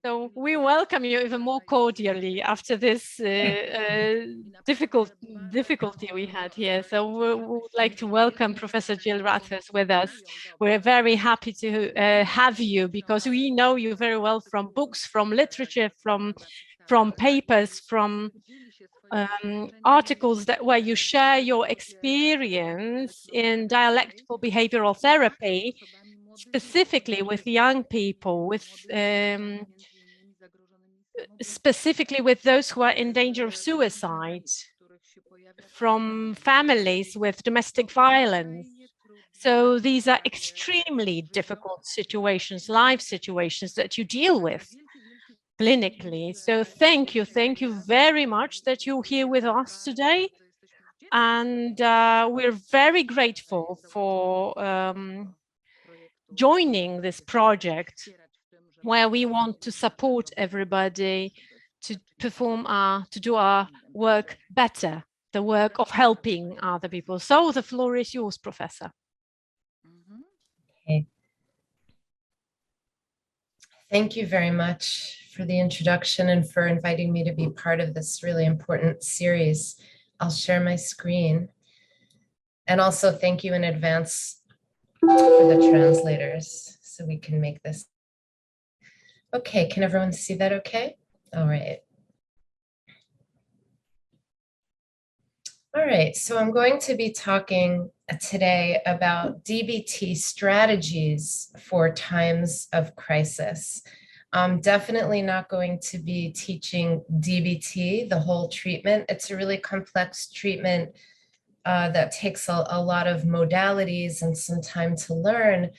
So we welcome you even more cordially after this difficulty we had here. So we would like to welcome Professor Jill Rathus with us. We're very happy to have you, because we know you very well from books, from literature, from papers, from articles where you share your experience in dialectical behavioral therapy, specifically with young people, with specifically with those who are in danger of suicide, from families with domestic violence. So these are extremely difficult situations, life situations that you deal with clinically. So thank you very much that you're here with us today. And we're very grateful for joining this project, where we want to support everybody to do our work better, the work of helping other people. So the floor is yours, Professor. Okay. Thank you very much for the introduction and for inviting me to be part of this really important series. I'll share my screen. And also thank you in advance for the translators so we can make this. Okay, can everyone see that okay? All right. All right, so I'm going to be talking today about DBT strategies for times of crisis. I'm definitely not going to be teaching DBT, the whole treatment. It's a really complex treatment that takes a lot of modalities and some time to learn.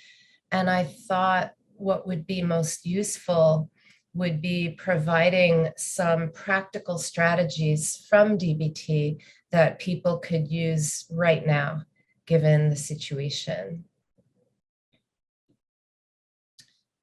And I thought what would be most useful would be providing some practical strategies from DBT that people could use right now, given the situation.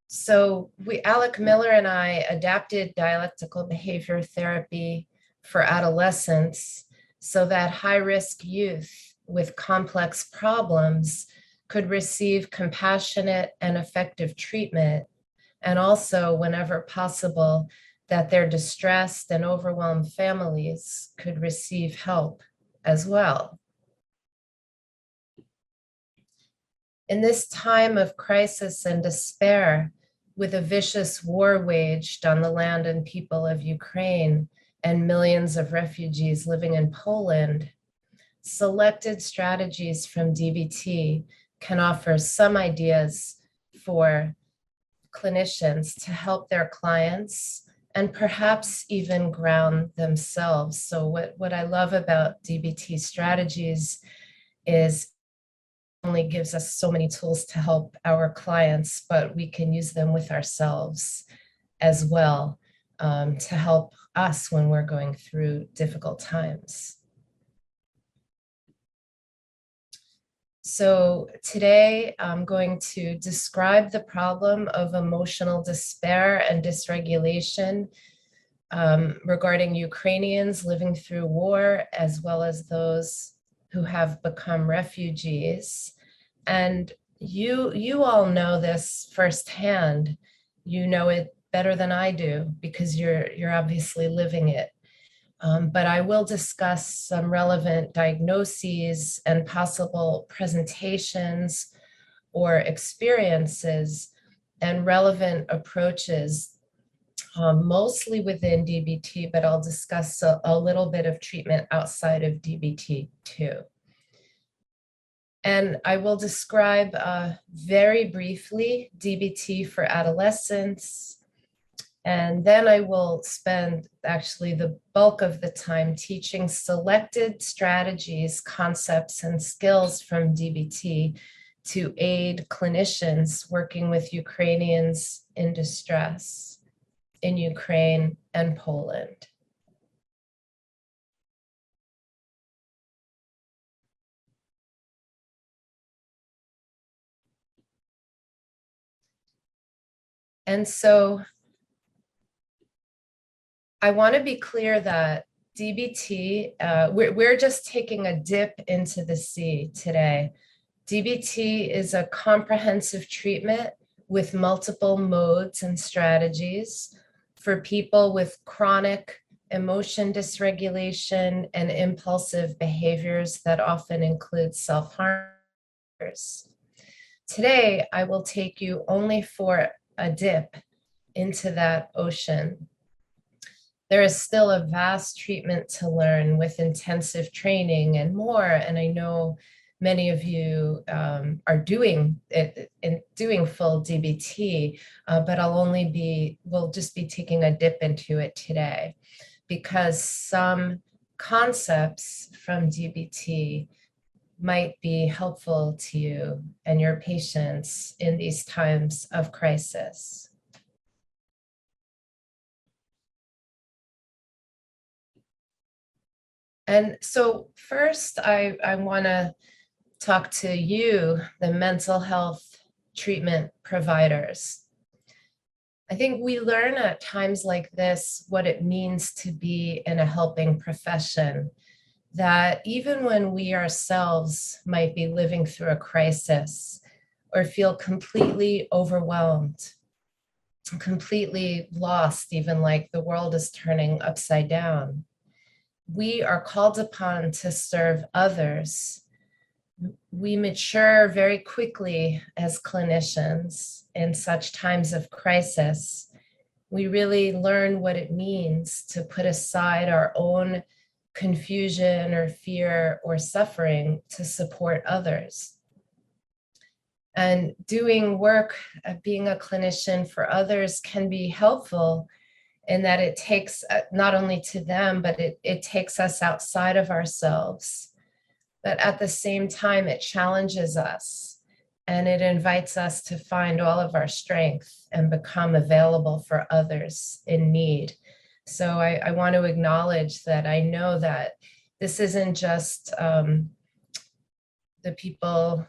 So Alec Miller and I adapted dialectical behavior therapy for adolescents so that high-risk youth with complex problems could receive compassionate and effective treatment, and also, whenever possible, that their distressed and overwhelmed families could receive help as well. In this time of crisis and despair, with a vicious war waged on the land and people of Ukraine and millions of refugees living in Poland, selected strategies from DBT can offer some ideas for clinicians to help their clients and perhaps even ground themselves. So what I love about DBT strategies is it only gives us so many tools to help our clients, but we can use them with ourselves as well to help us when we're going through difficult times. So today I'm going to describe the problem of emotional despair and dysregulation regarding Ukrainians living through war, as well as those who have become refugees. And you all know this firsthand. You know it better than I do because you're obviously living it. But I will discuss some relevant diagnoses and possible presentations or experiences and relevant approaches, mostly within DBT, but I'll discuss a little bit of treatment outside of DBT too. And I will describe very briefly DBT for adolescents. And then I will spend actually the bulk of the time teaching selected strategies, concepts, and skills from DBT to aid clinicians working with Ukrainians in distress in Ukraine and Poland. And so I want to be clear that DBT, we're just taking a dip into the sea today. DBT is a comprehensive treatment with multiple modes and strategies. for people with chronic emotion dysregulation and impulsive behaviors that often include self-harm. Today, I will take you only for a dip into that ocean. There is still a vast treatment to learn with intensive training and more, and I know many of you are doing it and doing full DBT, but we'll just be taking a dip into it today, because some concepts from DBT might be helpful to you and your patients in these times of crisis. And so first, I want to talk to you, the mental health treatment providers. I think we learn at times like this what it means to be in a helping profession, that even when we ourselves might be living through a crisis or feel completely overwhelmed, completely lost, even like the world is turning upside down, we are called upon to serve others. We mature very quickly as clinicians in such times of crisis. We really learn what it means to put aside our own confusion or fear or suffering to support others. And doing work, being a clinician for others can be helpful in that it takes not only to them, but it takes us outside of ourselves. But at the same time, it challenges us and it invites us to find all of our strength and become available for others in need. So I want to acknowledge that I know that this isn't just the people,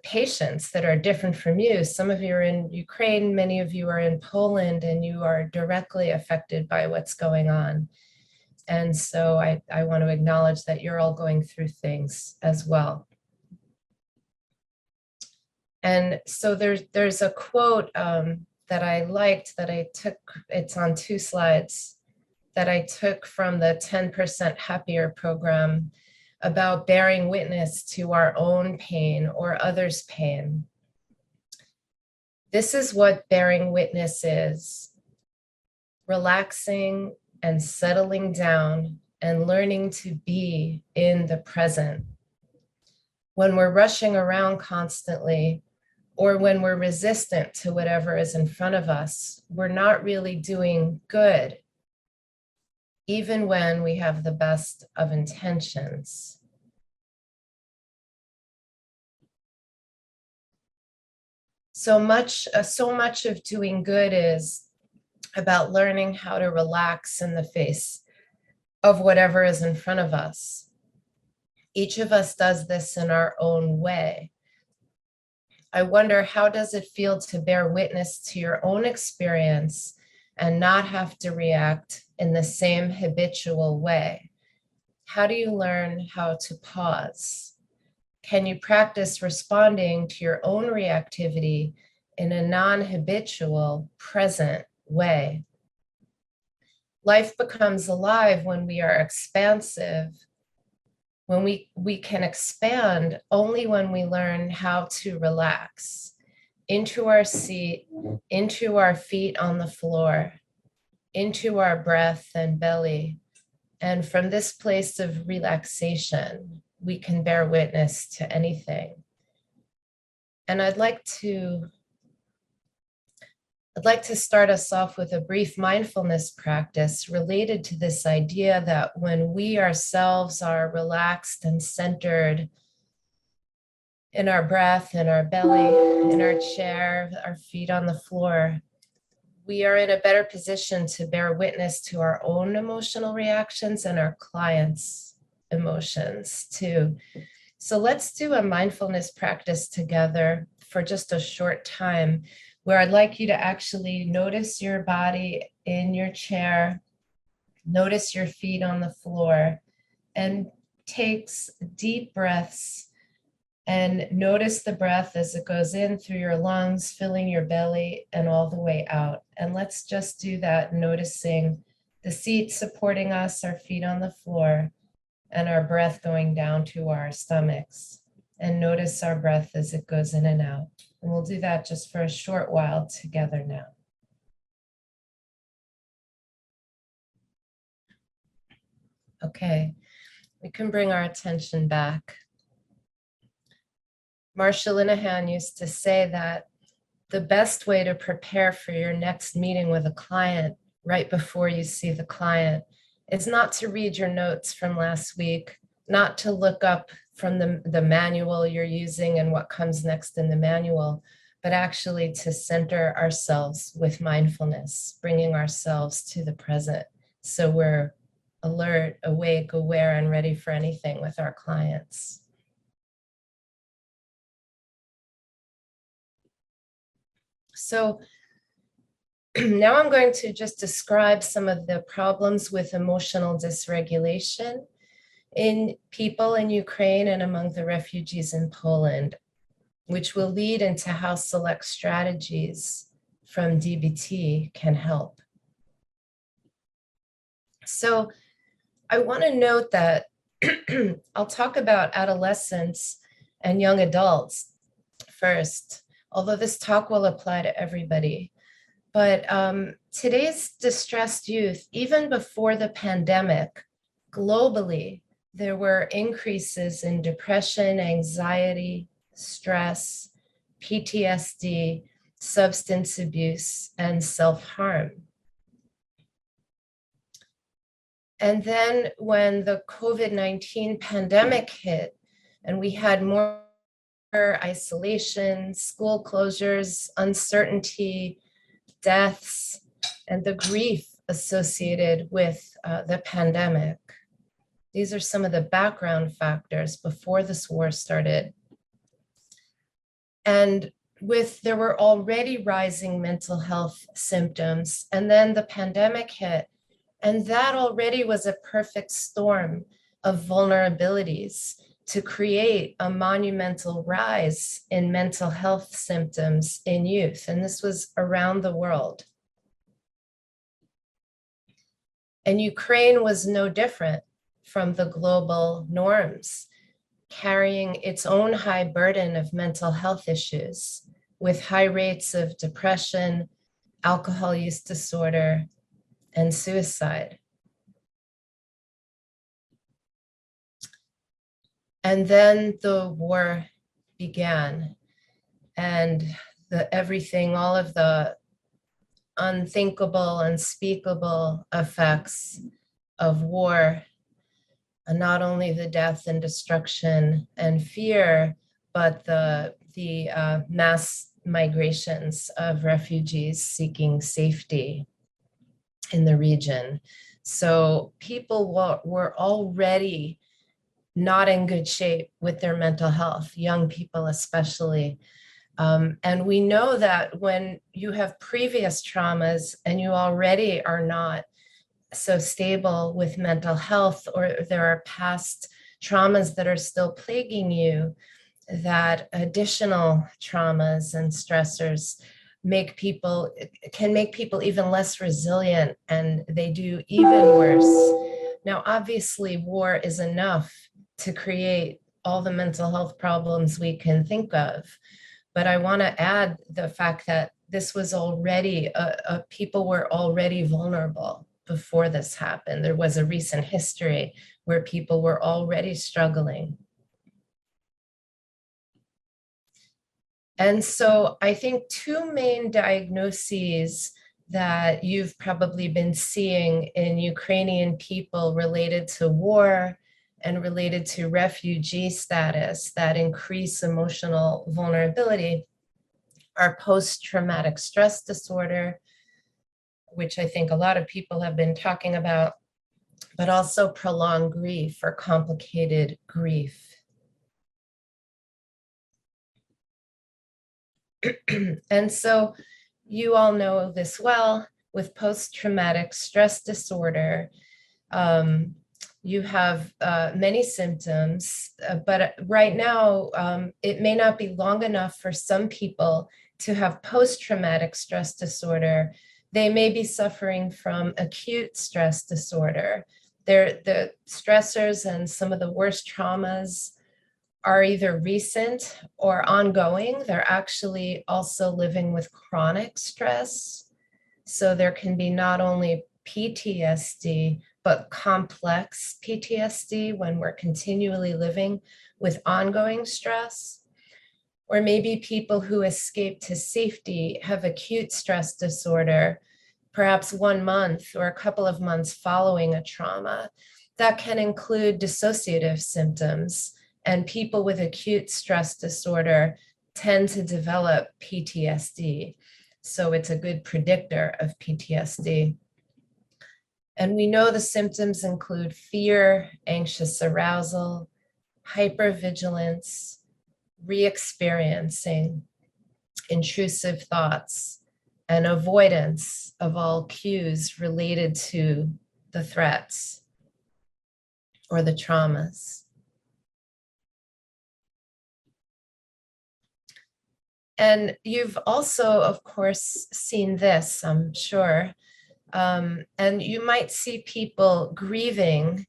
patients that are different from you. Some of you are in Ukraine, many of you are in Poland, and you are directly affected by what's going on. And so I want to acknowledge that you're all going through things as well. And so there's a quote that I liked that I took, it's on 2 slides, that I took from the 10% Happier program about bearing witness to our own pain or others' pain. This is what bearing witness is: relaxing and settling down and learning to be in the present. When we're rushing around constantly, or when we're resistant to whatever is in front of us, we're not really doing good, even when we have the best of intentions. So much of doing good is about learning how to relax in the face of whatever is in front of us. Each of us does this in our own way. I wonder, how does it feel to bear witness to your own experience and not have to react in the same habitual way? How do you learn how to pause? Can you practice responding to your own reactivity in a non-habitual, present way? Life becomes alive when we are expansive, when we can expand only when we learn how to relax into our seat, into our feet on the floor, into our breath and belly. And from this place of relaxation, we can bear witness to anything. And I'd like to start us off with a brief mindfulness practice related to this idea that when we ourselves are relaxed and centered in our breath, in our belly, in our chair, our feet on the floor, we are in a better position to bear witness to our own emotional reactions and our clients' emotions too. So let's do a mindfulness practice together for just a short time, where I'd like you to actually notice your body in your chair, notice your feet on the floor, and take deep breaths And notice the breath as it goes in through your lungs, filling your belly and all the way out. And let's just do that, noticing the seat supporting us, our feet on the floor, and our breath going down to our stomachs. And notice our breath as it goes in and out. And we'll do that just for a short while together now. Okay, we can bring our attention back. Marsha Linehan used to say that the best way to prepare for your next meeting with a client right before you see the client is not to read your notes from last week, not to look up from the manual you're using and what comes next in the manual, but actually to center ourselves with mindfulness, bringing ourselves to the present. So we're alert, awake, aware, and ready for anything with our clients. So now I'm going to just describe some of the problems with emotional dysregulation in people in Ukraine and among the refugees in Poland, which will lead into how select strategies from DBT can help. So I want to note that I'll talk about adolescents and young adults first, although this talk will apply to everybody. But today's distressed youth, even before the pandemic, globally, there were increases in depression, anxiety, stress, PTSD, substance abuse, and self-harm. And then when the COVID-19 pandemic hit and we had more isolation, school closures, uncertainty, deaths, and the grief associated with the pandemic. These are some of the background factors before this war started. And there were already rising mental health symptoms, and then the pandemic hit, and that already was a perfect storm of vulnerabilities to create a monumental rise in mental health symptoms in youth. And this was around the world. And Ukraine was no different from the global norms, carrying its own high burden of mental health issues with high rates of depression, alcohol use disorder, and suicide. And then the war began, and everything, all of the unthinkable, unspeakable effects of war, and not only the death and destruction and fear, but the mass migrations of refugees seeking safety in the region. So people were already not in good shape with their mental health, young people especially. And we know that when you have previous traumas and you already are not so stable with mental health, or there are past traumas that are still plaguing you, that additional traumas and stressors can make people even less resilient, and they do even worse. Now, obviously, war is enough to create all the mental health problems we can think of. But I want to add the fact that this was already, people were already vulnerable before this happened. There was a recent history where people were already struggling. And so I think two main diagnoses that you've probably been seeing in Ukrainian people related to war and related to refugee status that increase emotional vulnerability are post-traumatic stress disorder, which I think a lot of people have been talking about, but also prolonged grief or complicated grief. And so you all know this well, with post-traumatic stress disorder, You have many symptoms, but right now it may not be long enough for some people to have post-traumatic stress disorder. They may be suffering from acute stress disorder. The stressors and some of the worst traumas are either recent or ongoing. They're actually also living with chronic stress. So there can be not only PTSD, but complex PTSD when we're continually living with ongoing stress. Or maybe people who escape to safety have acute stress disorder, perhaps 1 month or a couple of months following a trauma. That can include dissociative symptoms, and people with acute stress disorder tend to develop PTSD. So it's a good predictor of PTSD. And we know the symptoms include fear, anxious arousal, hypervigilance, re-experiencing, intrusive thoughts, and avoidance of all cues related to the threats or the traumas. And you've also, of course, seen this, I'm sure. And you might see people grieving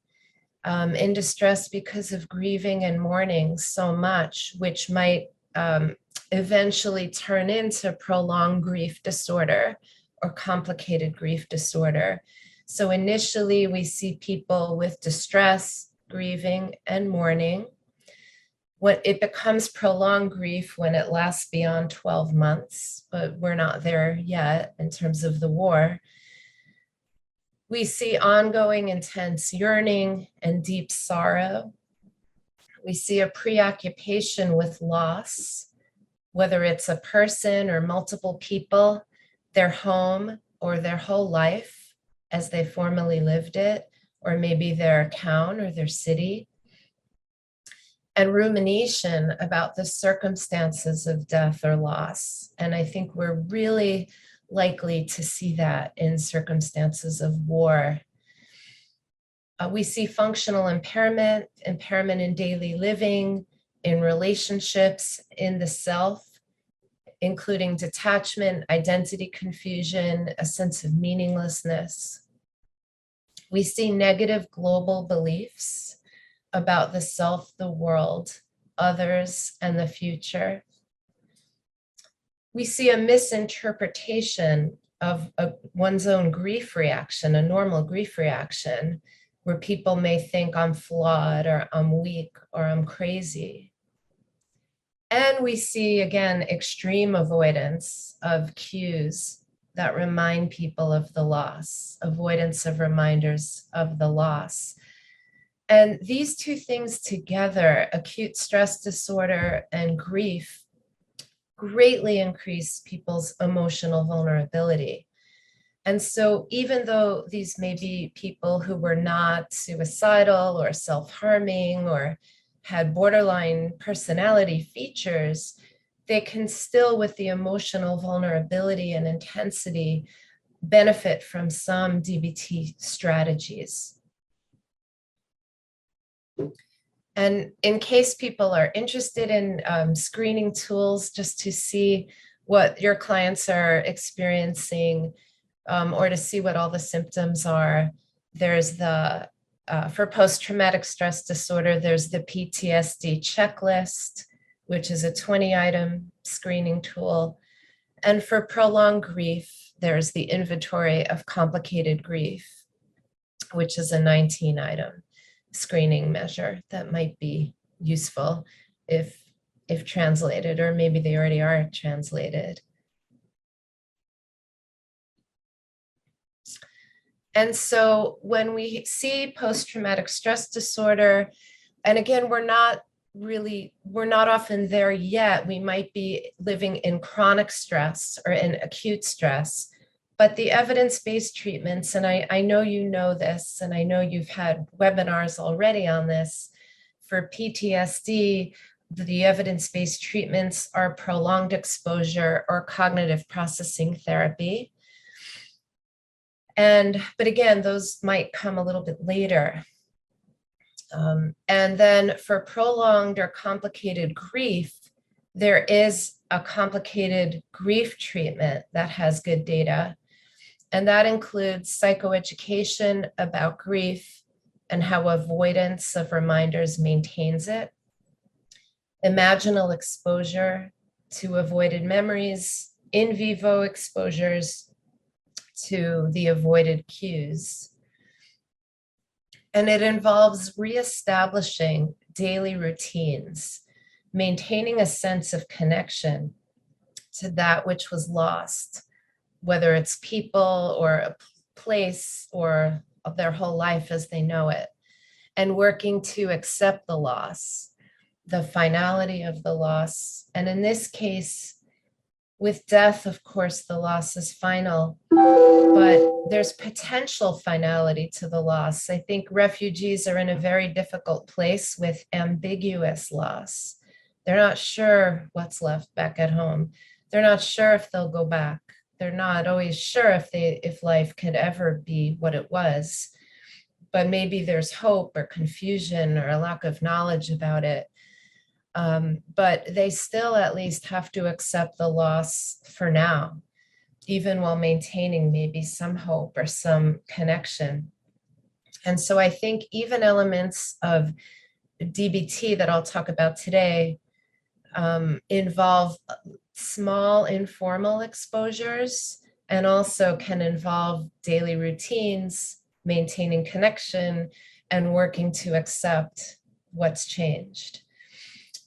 in distress because of grieving and mourning so much, which might eventually turn into prolonged grief disorder or complicated grief disorder. So initially we see people with distress, grieving, and mourning. When it becomes prolonged grief when it lasts beyond 12 months, but we're not there yet in terms of the war. We see ongoing intense yearning and deep sorrow. We see a preoccupation with loss, whether it's a person or multiple people, their home or their whole life as they formerly lived it, or maybe their town or their city. And rumination about the circumstances of death or loss. And I think we're really likely to see that in circumstances of war. We see functional impairment, impairment in daily living, in relationships, in the self, including detachment, identity confusion, a sense of meaninglessness. We see negative global beliefs about the self, the world, others, and the future. We see a misinterpretation of one's own grief reaction, a normal grief reaction, where people may think I'm flawed or I'm weak or I'm crazy. And we see, again, extreme avoidance of cues that remind people of the loss, avoidance of reminders of the loss. And these two things together, acute stress disorder and grief, greatly increase people's emotional vulnerability. And so even though these may be people who were not suicidal or self-harming or had borderline personality features, they can still, with the emotional vulnerability and intensity, benefit from some DBT strategies. And in case people are interested in screening tools just to see what your clients are experiencing or to see what all the symptoms are, there's the, for post-traumatic stress disorder, there's the PTSD checklist, which is a 20-item screening tool. And for prolonged grief, there's the inventory of complicated grief, which is a 19-item screening measure that might be useful if translated, or maybe they already are translated. And so when we see post-traumatic stress disorder, and again, we're not often there yet. We might be living in chronic stress or in acute stress. But the evidence-based treatments, and I know you know this, and I know you've had webinars already on this, for PTSD, the evidence-based treatments are prolonged exposure or cognitive processing therapy. But again, those might come a little bit later. And then for prolonged or complicated grief, there is a complicated grief treatment that has good data. And that includes psychoeducation about grief and how avoidance of reminders maintains it, imaginal exposure to avoided memories, in vivo exposures to the avoided cues. And it involves reestablishing daily routines, maintaining a sense of connection to that which was lost, whether it's people or a place or their whole life as they know it, and working to accept the loss, the finality of the loss. And in this case, with death, of course, the loss is final, but there's potential finality to the loss. I think refugees are in a very difficult place with ambiguous loss. They're not sure what's left back at home. They're not sure if they'll go back. They're not always sure if life could ever be what it was, but maybe there's hope or confusion or a lack of knowledge about it. But they still at least have to accept the loss for now, even while maintaining maybe some hope or some connection. And so I think even elements of DBT that I'll talk about today involve small informal exposures and also can involve daily routines, maintaining connection, and working to accept what's changed.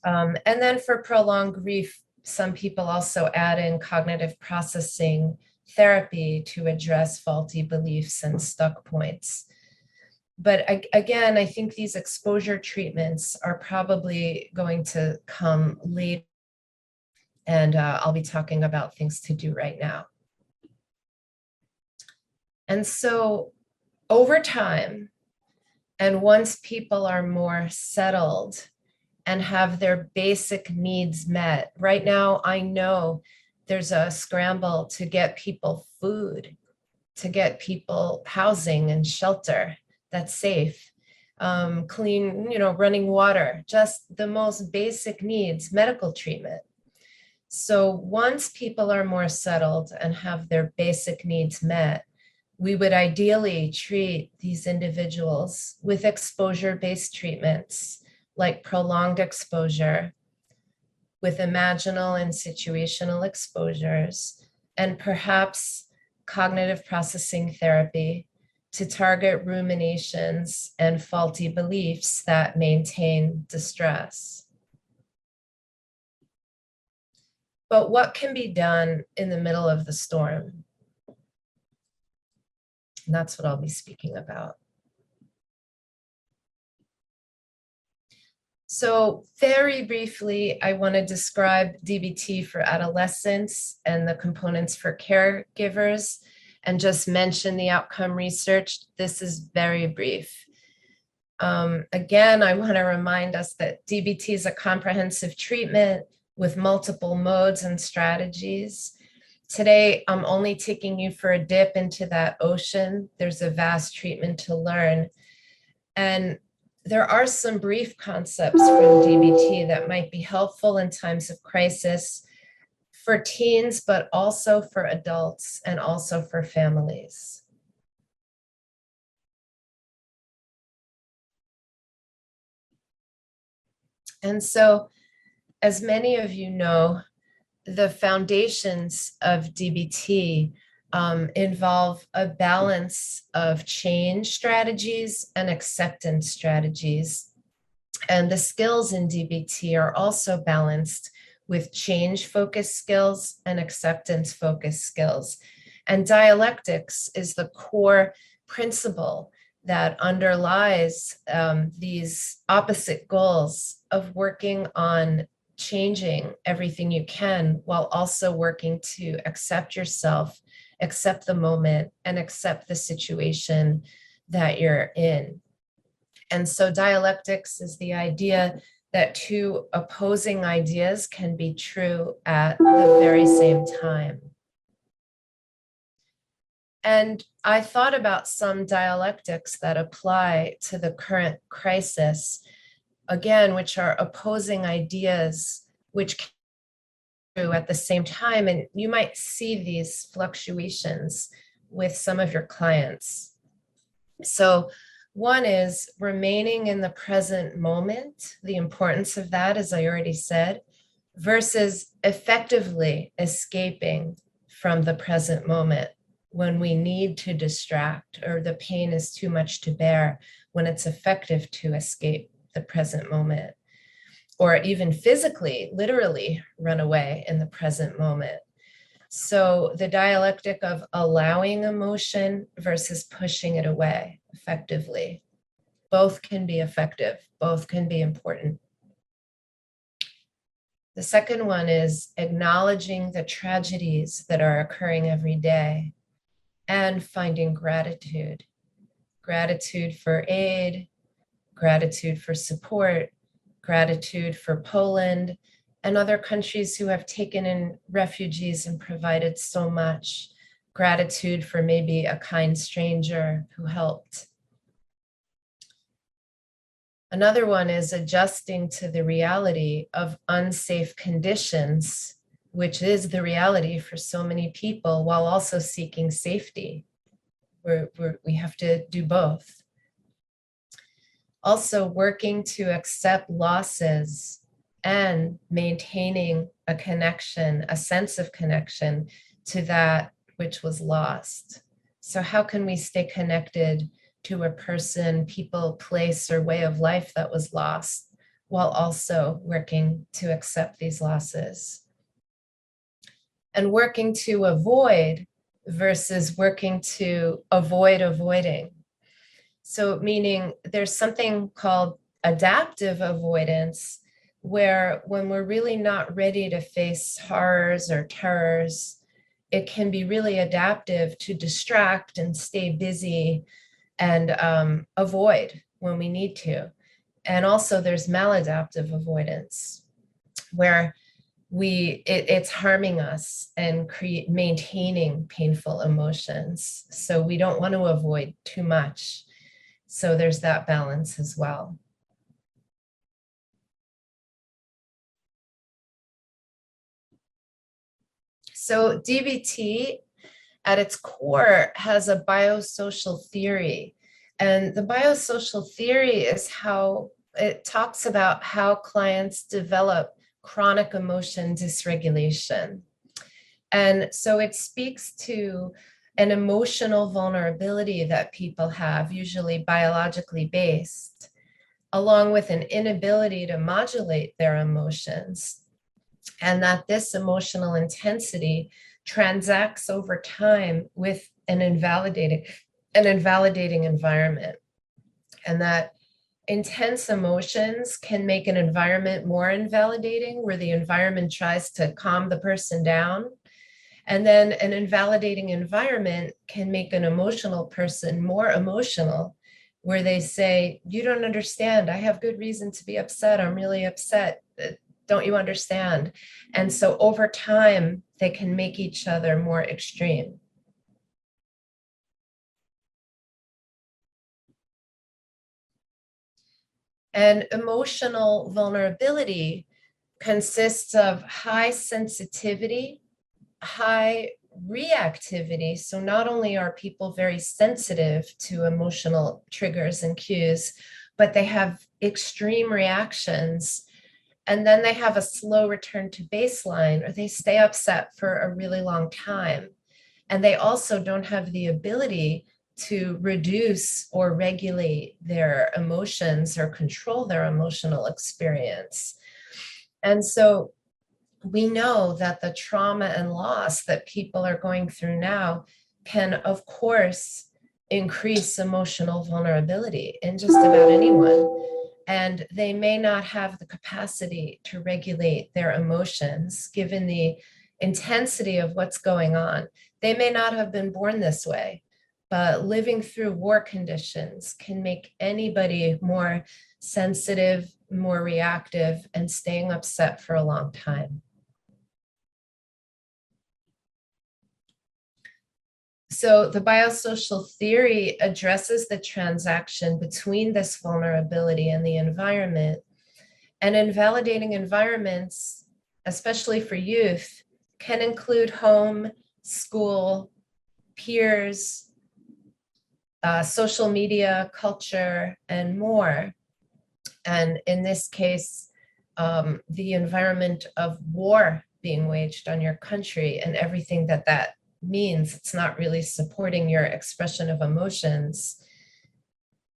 And then for prolonged grief, some people also add in cognitive processing therapy to address faulty beliefs and stuck points. But again, I think these exposure treatments are probably going to come later, and I'll be talking about things to do right now. And so over time, and once people are more settled and have their basic needs met. Right now, I know there's a scramble to get people food, to get people housing and shelter that's safe, clean, running water, just the most basic needs, medical treatment. So once people are more settled and have their basic needs met, we would ideally treat these individuals with exposure-based treatments like prolonged exposure, with imaginal and situational exposures, and perhaps cognitive processing therapy to target ruminations and faulty beliefs that maintain distress. But what can be done in the middle of the storm? And that's what I'll be speaking about. So very briefly, I want to describe DBT for adolescents and the components for caregivers, and just mention the outcome research. This is very brief. Again, I want to remind us that DBT is a comprehensive treatment with multiple modes and strategies. Today, I'm only taking you for a dip into that ocean. There's a vast treatment to learn. And there are some brief concepts from DBT that might be helpful in times of crisis for teens, but also for adults and also for families. And so, as many of you know, the foundations of DBT involve a balance of change strategies and acceptance strategies. And the skills in DBT are also balanced with change-focused skills and acceptance-focused skills. And dialectics is the core principle that underlies these opposite goals of working on changing everything you can while also working to accept yourself, accept the moment, and accept the situation that you're in. And so dialectics is the idea that two opposing ideas can be true at the very same time. And I thought about some dialectics that apply to the current crisis, again, which are opposing ideas, which at the same time, and you might see these fluctuations with some of your clients. So one is remaining in the present moment, the importance of that, as I already said, versus effectively escaping from the present moment when we need to distract or the pain is too much to bear, when it's effective to escape the present moment, or even physically, literally run away in the present moment. So the dialectic of allowing emotion versus pushing it away effectively. Both can be effective, both can be important. The second one is acknowledging the tragedies that are occurring every day and finding gratitude. Gratitude for aid, gratitude for support, gratitude for Poland and other countries who have taken in refugees and provided so much. Gratitude for maybe a kind stranger who helped. Another one is adjusting to the reality of unsafe conditions, which is the reality for so many people, while also seeking safety. We have to do both. Also working to accept losses and maintaining a connection, a sense of connection to that which was lost. So how can we stay connected to a person, people, place, or way of life that was lost, while also working to accept these losses? And working to avoid versus working to avoid avoiding. So meaning there's something called adaptive avoidance, where when we're really not ready to face horrors or terrors, it can be really adaptive to distract and stay busy and avoid when we need to. And also there's maladaptive avoidance, where it's harming us and maintaining painful emotions. So we don't want to avoid too much. So there's that balance as well. So DBT at its core has a biosocial theory. And the biosocial theory is how it talks about how clients develop chronic emotion dysregulation. And so it speaks to an emotional vulnerability that people have, usually biologically based, along with an inability to modulate their emotions. And that this emotional intensity transacts over time with an invalidating environment. And that intense emotions can make an environment more invalidating, where the environment tries to calm the person down. And then an invalidating environment can make an emotional person more emotional, where they say, you don't understand. I have good reason to be upset. I'm really upset. Don't you understand? And so over time, they can make each other more extreme. And emotional vulnerability consists of high sensitivity, high reactivity. So not only are people very sensitive to emotional triggers and cues, but they have extreme reactions. And then they have a slow return to baseline, or they stay upset for a really long time. And they also don't have the ability to reduce or regulate their emotions or control their emotional experience. And so we know that the trauma and loss that people are going through now can, of course, increase emotional vulnerability in just about anyone. And they may not have the capacity to regulate their emotions given the intensity of what's going on. They may not have been born this way, but living through war conditions can make anybody more sensitive, more reactive, and staying upset for a long time. So the biosocial theory addresses the transaction between this vulnerability and the environment. And invalidating environments, especially for youth, can include home, school, peers, social media, culture, and more. And in this case, the environment of war being waged on your country and everything that that means. It's not really supporting your expression of emotions.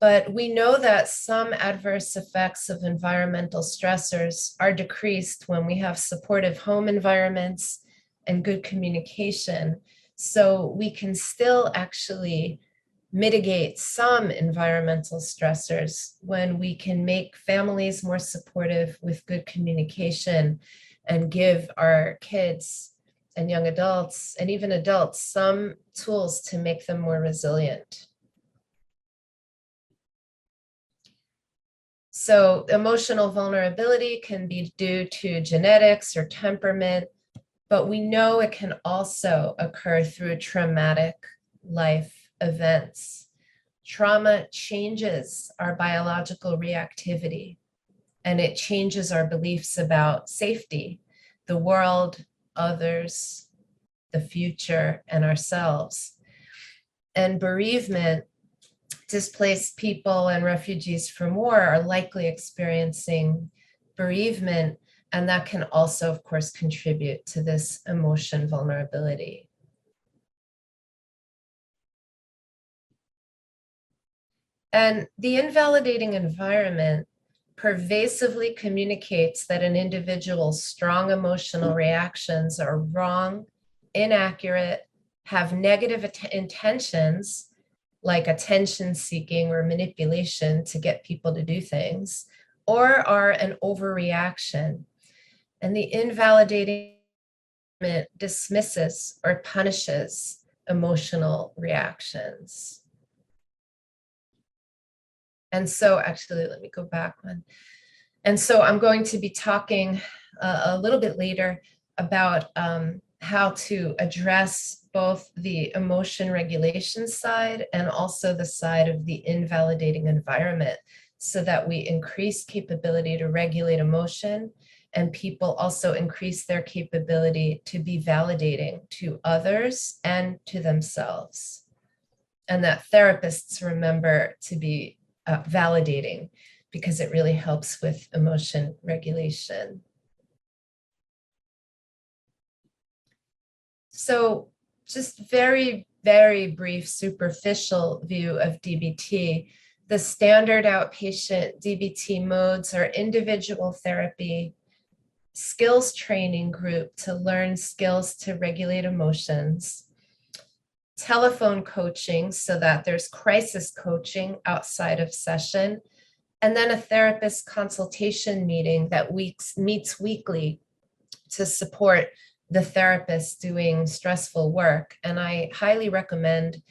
But we know that some adverse effects of environmental stressors are decreased when we have supportive home environments and good communication. So we can still actually mitigate some environmental stressors when we can make families more supportive with good communication and give our kids and young adults and even adults some tools to make them more resilient. So emotional vulnerability can be due to genetics or temperament, but we know it can also occur through traumatic life events. Trauma changes our biological reactivity, and it changes our beliefs about safety, the world, others, the future, and ourselves. And bereavement, displaced people and refugees from war are likely experiencing bereavement, and that can also, of course, contribute to this emotion vulnerability. And the invalidating environment pervasively communicates that an individual's strong emotional reactions are wrong, inaccurate, have negative intentions, like attention seeking or manipulation to get people to do things, or are an overreaction. And the invalidating dismisses or punishes emotional reactions. And so actually, let me go back one. And so I'm going to be talking a little bit later about how to address both the emotion regulation side and also the side of the invalidating environment so that we increase capability to regulate emotion and people also increase their capability to be validating to others and to themselves. And that therapists remember to be validating because it really helps with emotion regulation. So just very, very brief superficial view of DBT. The standard outpatient DBT modes are individual therapy, skills training group to learn skills to regulate emotions, telephone coaching so that there's crisis coaching outside of session, and then a therapist consultation meeting that meets weekly to support the therapist doing stressful work. And I highly recommend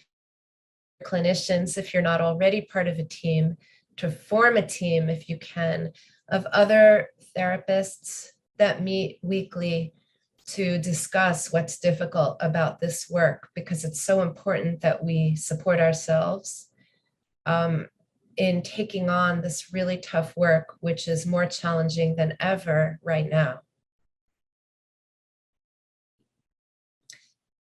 clinicians, if you're not already part of a team, to form a team, if you can, of other therapists that meet weekly to discuss what's difficult about this work, because it's so important that we support ourselves in taking on this really tough work, which is more challenging than ever right now.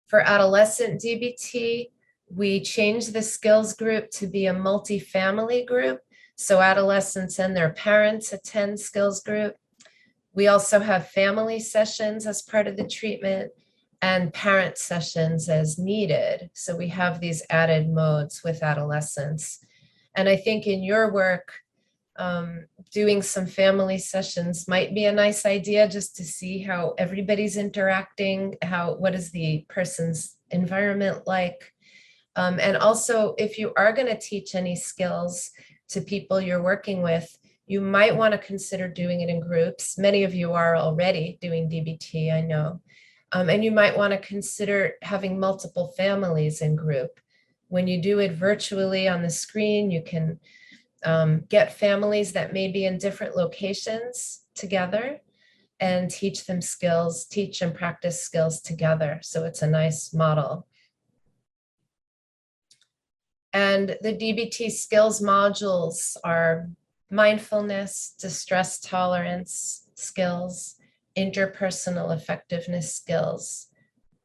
For adolescent DBT, we changed the skills group to be a multi-family group. So adolescents and their parents attend skills group. We also have family sessions as part of the treatment and parent sessions as needed. So we have these added modes with adolescents. And I think in your work, doing some family sessions might be a nice idea just to see how everybody's interacting, what is the person's environment like. And also, if you are going to teach any skills to people you're working with, you might want to consider doing it in groups. Many of you are already doing DBT, I know. And you might want to consider having multiple families in group. When you do it virtually on the screen, you can get families that may be in different locations together and teach them skills, teach and practice skills together. So it's a nice model. And the DBT skills modules are mindfulness, distress tolerance skills, interpersonal effectiveness skills,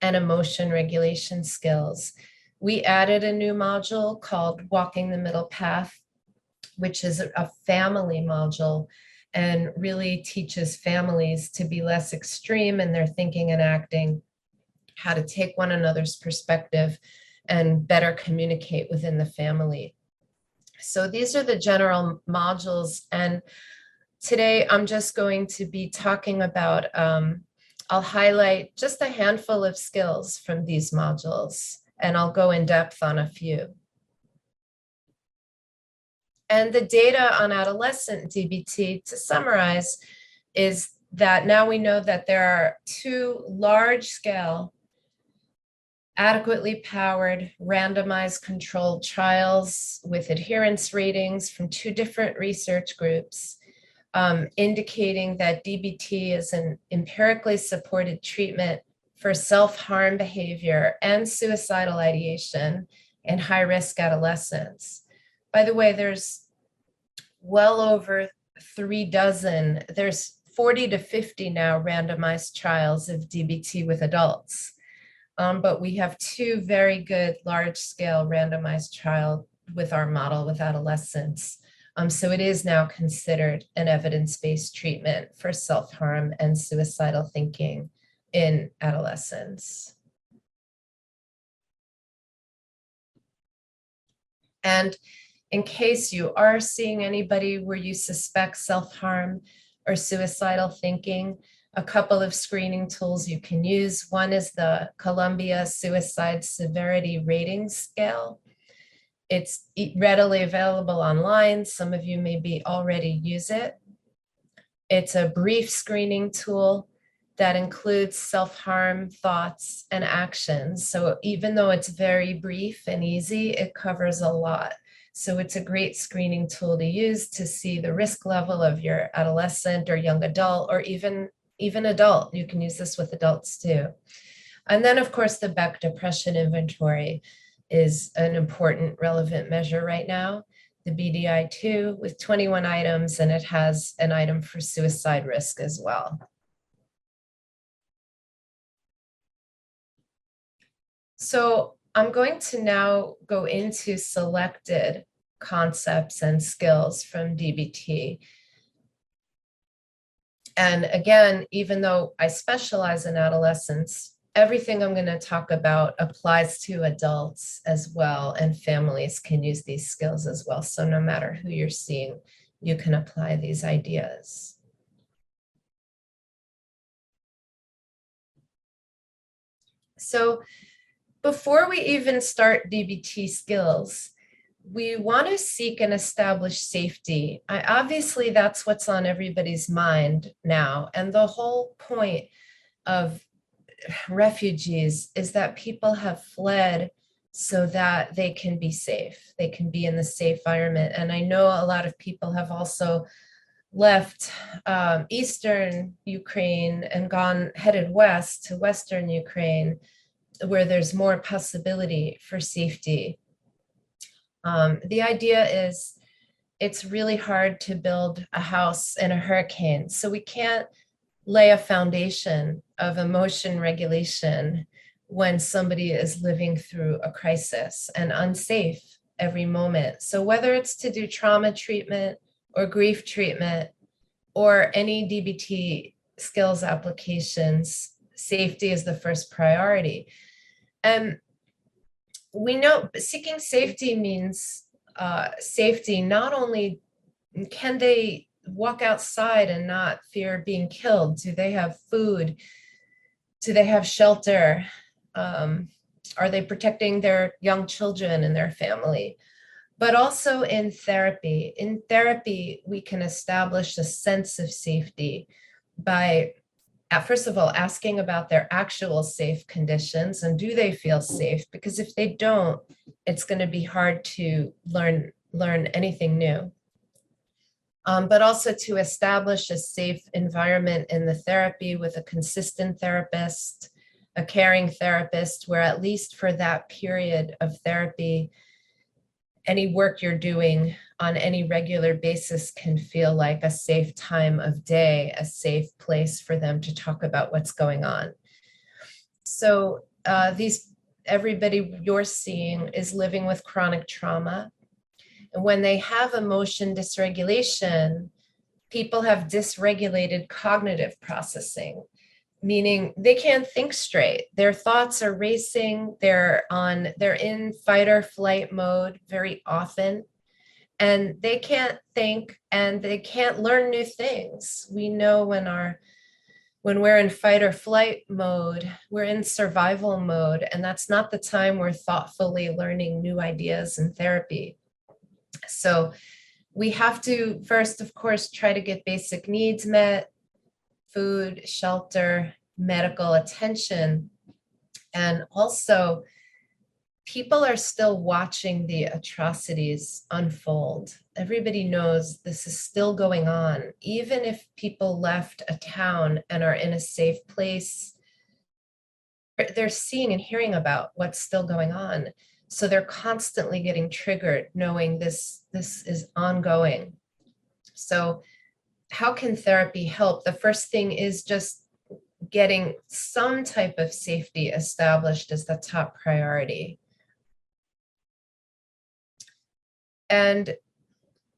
and emotion regulation skills. We added a new module called Walking the Middle Path, which is a family module and really teaches families to be less extreme in their thinking and acting, how to take one another's perspective and better communicate within the family. So these are the general modules. And today I'm just going to be talking about, I'll highlight just a handful of skills from these modules, and I'll go in depth on a few. And the data on adolescent DBT, to summarize, is that now we know that there are 2 large-scale, adequately powered, randomized controlled trials with adherence ratings from 2 different research groups, indicating that DBT is an empirically supported treatment for self-harm behavior and suicidal ideation in high-risk adolescents. By the way, there's well over 36, there's 40 to 50 now randomized trials of DBT with adults. But we have 2 very good large-scale randomized trials with our model with adolescents. So it is now considered an evidence-based treatment for self-harm and suicidal thinking in adolescents. And in case you are seeing anybody where you suspect self-harm or suicidal thinking, a couple of screening tools you can use. One is the Columbia Suicide Severity Rating Scale. It's readily available online. Some of you maybe already use it. It's a brief screening tool that includes self-harm thoughts and actions. So even though it's very brief and easy, it covers a lot. So it's a great screening tool to use to see the risk level of your adolescent or young adult, or even adult. You can use this with adults too. And then of course, the Beck Depression Inventory is an important relevant measure right now, the BDI-2 with 21 items, and it has an item for suicide risk as well. So I'm going to now go into selected concepts and skills from DBT. And again, even though I specialize in adolescents, everything I'm going to talk about applies to adults as well, and families can use these skills as well. So no matter who you're seeing, you can apply these ideas. So before we even start DBT skills, we want to seek and establish safety. Obviously, that's what's on everybody's mind now. And the whole point of refugees is that people have fled so that they can be safe. They can be in the safe environment. And I know a lot of people have also left Eastern Ukraine and headed west to Western Ukraine, where there's more possibility for safety. The idea is it's really hard to build a house in a hurricane. So we can't lay a foundation of emotion regulation when somebody is living through a crisis and unsafe every moment. So whether it's to do trauma treatment or grief treatment or any DBT skills applications, safety is the first priority. And we know seeking safety means safety. Not only can they walk outside and not fear being killed, do they have food? Do they have shelter? Are they protecting their young children and their family? But also in therapy. In therapy, we can establish a sense of safety by, first of all, asking about their actual safe conditions and do they feel safe? Because if they don't, it's going to be hard to learn anything new. But also to establish a safe environment in the therapy with a consistent therapist, a caring therapist, where at least for that period of therapy, any work you're doing on any regular basis can feel like a safe time of day, a safe place for them to talk about what's going on. So everybody you're seeing is living with chronic trauma. And when they have emotion dysregulation, people have dysregulated cognitive processing, meaning they can't think straight. Their thoughts are racing. They're in fight or flight mode very often, and they can't think and they can't learn new things. We know when we're in fight or flight mode, we're in survival mode, and that's not the time we're thoughtfully learning new ideas in therapy. So we have to first, of course, try to get basic needs met: food, shelter, medical attention. And also, people are still watching the atrocities unfold. Everybody knows this is still going on. Even if people left a town and are in a safe place, they're seeing and hearing about what's still going on. So they're constantly getting triggered, knowing this is ongoing. So how can therapy help? The first thing is just getting some type of safety established as the top priority. And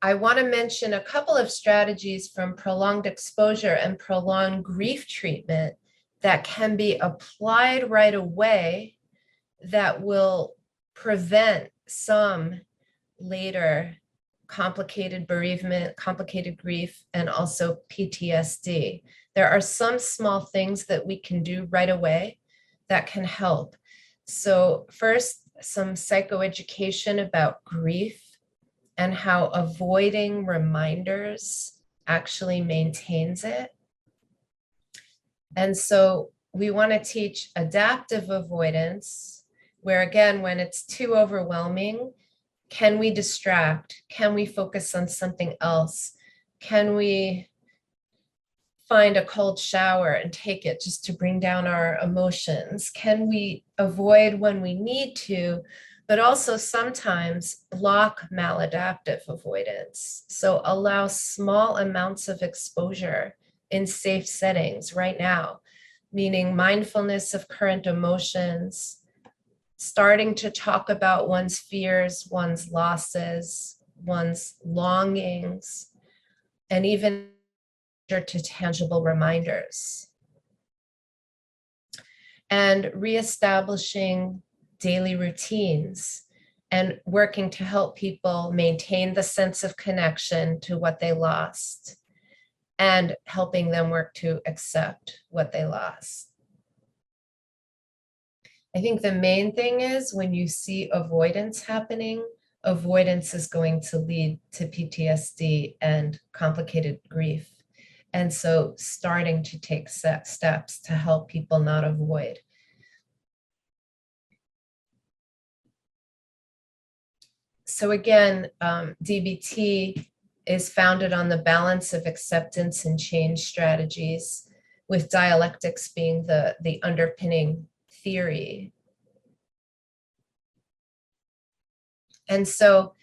I want to mention a couple of strategies from prolonged exposure and prolonged grief treatment that can be applied right away that will prevent some later complicated bereavement, complicated grief, and also PTSD. There are some small things that we can do right away that can help. So first, some psychoeducation about grief and how avoiding reminders actually maintains it. And so we want to teach adaptive avoidance, where again, when it's too overwhelming, can we distract? Can we focus on something else? Can we find a cold shower and take it just to bring down our emotions? Can we avoid when we need to, but also sometimes block maladaptive avoidance? So allow small amounts of exposure in safe settings right now, meaning mindfulness of current emotions, starting to talk about one's fears, one's losses, one's longings, and even to tangible reminders. And reestablishing daily routines and working to help people maintain the sense of connection to what they lost and helping them work to accept what they lost. I think the main thing is when you see avoidance happening, avoidance is going to lead to PTSD and complicated grief. And so starting to take steps to help people not avoid. So again, DBT is founded on the balance of acceptance and change strategies, with dialectics being the underpinning theory. And so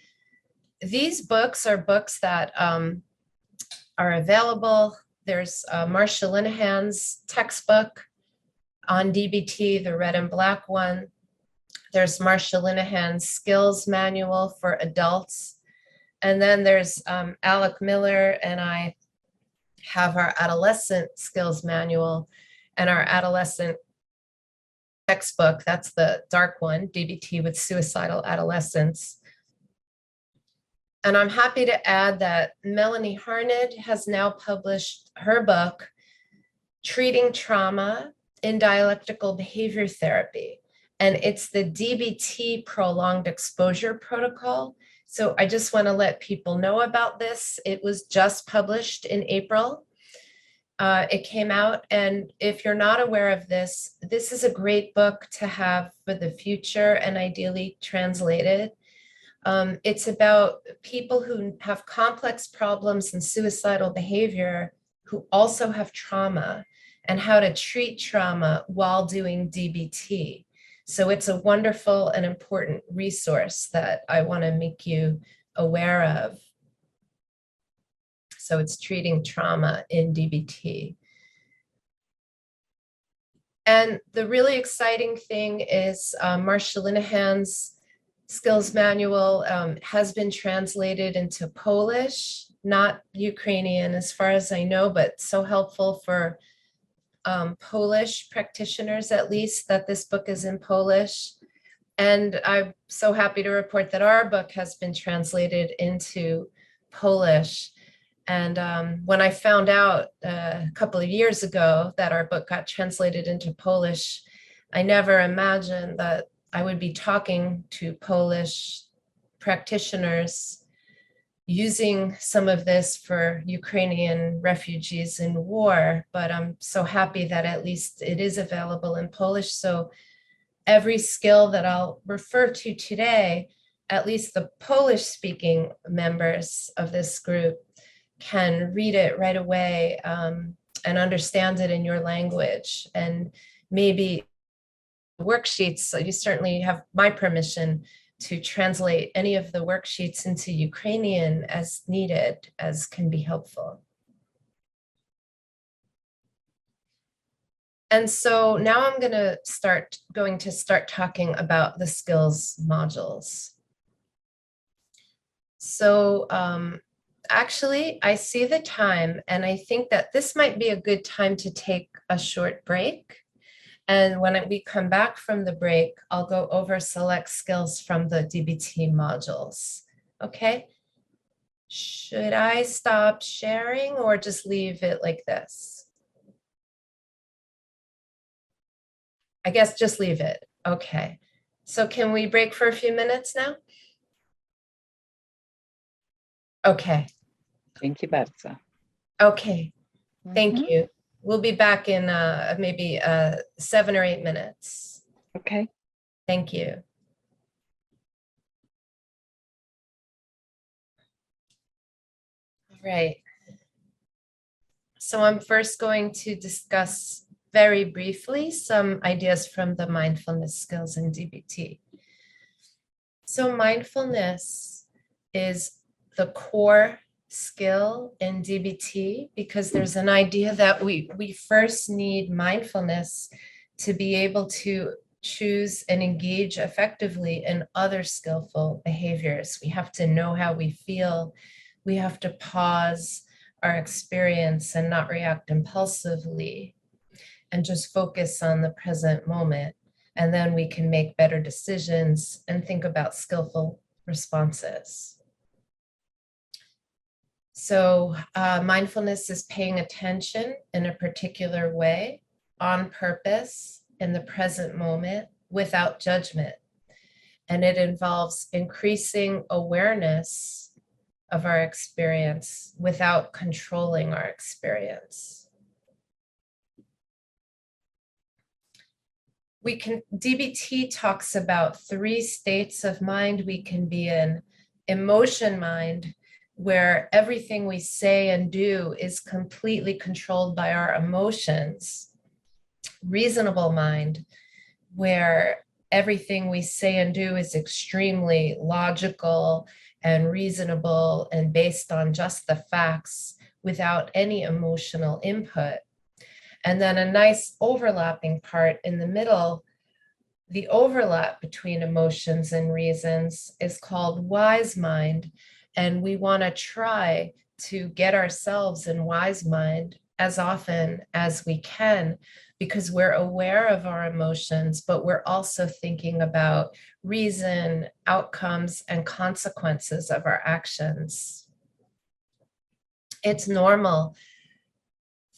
these books are books that are available. There's Marsha Linehan's textbook on DBT, the red and black one. There's Marsha Linehan's skills manual for adults. And then there's Alec Miller and I have our adolescent skills manual and our adolescent textbook. That's the dark one, DBT with Suicidal Adolescents. And I'm happy to add that Melanie Harned has now published her book, Treating Trauma in Dialectical Behavior Therapy. And it's the DBT Prolonged Exposure Protocol. So I just want to let people know about this. It was just published in April. It came out, and if you're not aware of this, this is a great book to have for the future and ideally translated. It's about people who have complex problems and suicidal behavior who also have trauma and how to treat trauma while doing DBT. So it's a wonderful and important resource that I want to make you aware of. So it's treating trauma in DBT. And the really exciting thing is Marsha Linehan's skills manual has been translated into Polish, not Ukrainian as far as I know, but so helpful for Polish practitioners, at least, that this book is in Polish. And I'm so happy to report that our book has been translated into Polish. And when I found out a couple of years ago that our book got translated into Polish, I never imagined that I would be talking to Polish practitioners using some of this for Ukrainian refugees in war. But I'm so happy that at least it is available in Polish. So every skill that I'll refer to today, at least the Polish speaking members of this group can read it right away and understand it in your language. And maybe worksheets, so you certainly have my permission to translate any of the worksheets into Ukrainian as needed, as can be helpful. And so now I'm going to start talking about the skills modules. So actually, I see the time, and I think that this might be a good time to take a short break. And when we come back from the break, I'll go over select skills from the DBT modules. Okay? Should I stop sharing or just leave it like this? I guess just leave it. Okay. So can we break for a few minutes now? Okay. Dzięki bardzo. Okay. Thank you. We'll be back in maybe 7 or 8 minutes. Okay. Thank you. All right. So I'm first going to discuss very briefly some ideas from the mindfulness skills in DBT. So mindfulness is the core skill in DBT because there's an idea that we first need mindfulness to be able to choose and engage effectively in other skillful behaviors. We have to know how we feel. We have to pause our experience and not react impulsively and just focus on the present moment. And then we can make better decisions and think about skillful responses. So mindfulness is paying attention in a particular way, on purpose, in the present moment, without judgment. And it involves increasing awareness of our experience without controlling our experience. DBT talks about 3 states of mind we can be in: emotion mind, where everything we say and do is completely controlled by our emotions; reasonable mind, where everything we say and do is extremely logical and reasonable and based on just the facts without any emotional input. And then a nice overlapping part in the middle, the overlap between emotions and reasons, is called wise mind. And we want to try to get ourselves in wise mind as often as we can, because we're aware of our emotions, but we're also thinking about reason, outcomes, and consequences of our actions. It's normal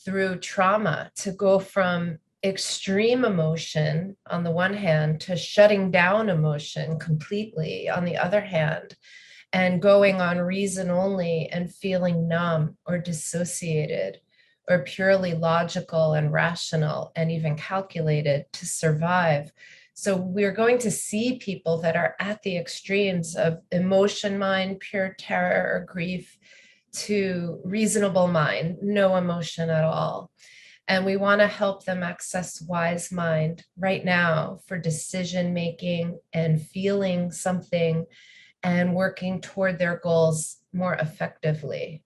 through trauma to go from extreme emotion on the one hand to shutting down emotion completely on the other hand, and going on reason only and feeling numb or dissociated or purely logical and rational and even calculated to survive. So we're going to see people that are at the extremes of emotion mind, pure terror or grief, to reasonable mind, no emotion at all. And we want to help them access wise mind right now for decision making and feeling something and working toward their goals more effectively.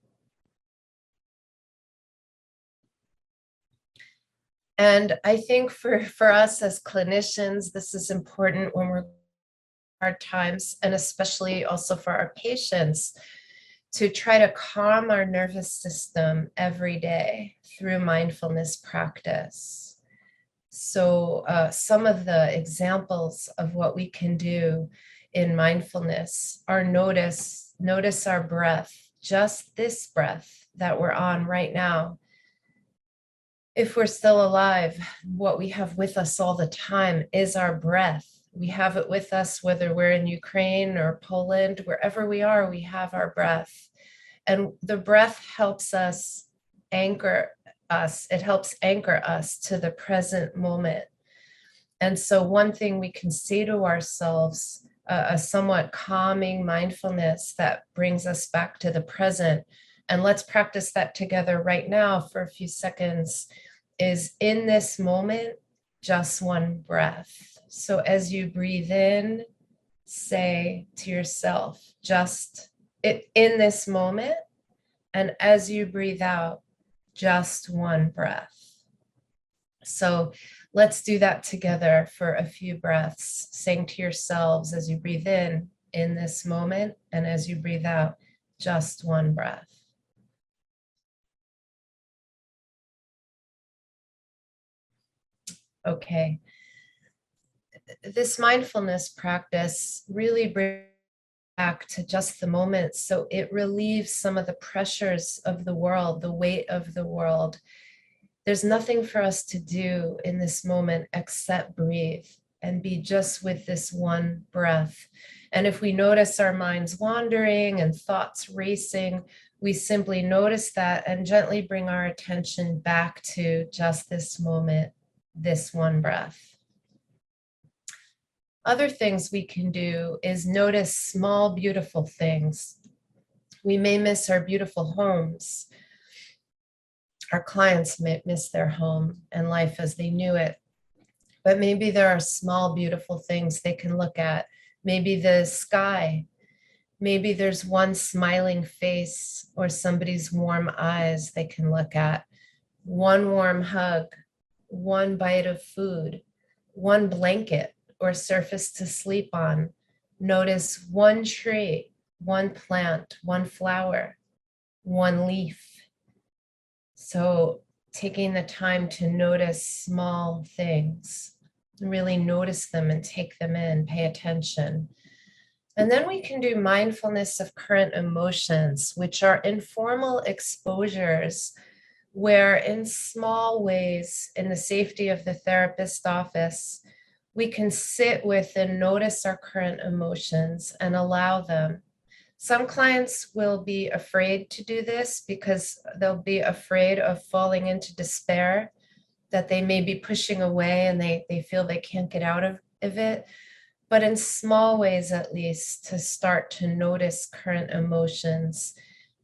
And I think for us as clinicians, this is important when we're hard times, and especially also for our patients, to try to calm our nervous system every day through mindfulness practice. So some of the examples of what we can do in mindfulness are notice our breath, just this breath that we're on right now. If we're still alive, what we have with us all the time is our breath. We have it with us, whether we're in Ukraine or Poland, wherever we are, we have our breath. And the breath helps us anchor us. It helps anchor us to the present moment. And so one thing we can say to ourselves, a somewhat calming mindfulness that brings us back to the present, and let's practice that together right now for a few seconds, is in this moment, just one breath. So as you breathe in, say to yourself, just it in this moment. And as you breathe out, just one breath. So let's do that together for a few breaths, saying to yourselves as you breathe in this moment, and as you breathe out, just one breath. Okay. This mindfulness practice really brings back to just the moment. So it relieves some of the pressures of the world, the weight of the world. There's nothing for us to do in this moment except breathe and be just with this one breath. And if we notice our minds wandering and thoughts racing, we simply notice that and gently bring our attention back to just this moment, this one breath. Other things we can do is notice small, beautiful things. We may miss our beautiful homes. Our clients may miss their home and life as they knew it. But maybe there are small, beautiful things they can look at. Maybe the sky. Maybe there's one smiling face or somebody's warm eyes they can look at. One warm hug, one bite of food, one blanket or surface to sleep on. Notice one tree, one plant, one flower, one leaf. So taking the time to notice small things, really notice them and take them in, pay attention. And then we can do mindfulness of current emotions, which are informal exposures where in small ways, in the safety of the therapist's office, we can sit with and notice our current emotions and allow them. Some clients will be afraid to do this because they'll be afraid of falling into despair, that they may be pushing away and they feel they can't get out of it. But in small ways, at least, to start to notice current emotions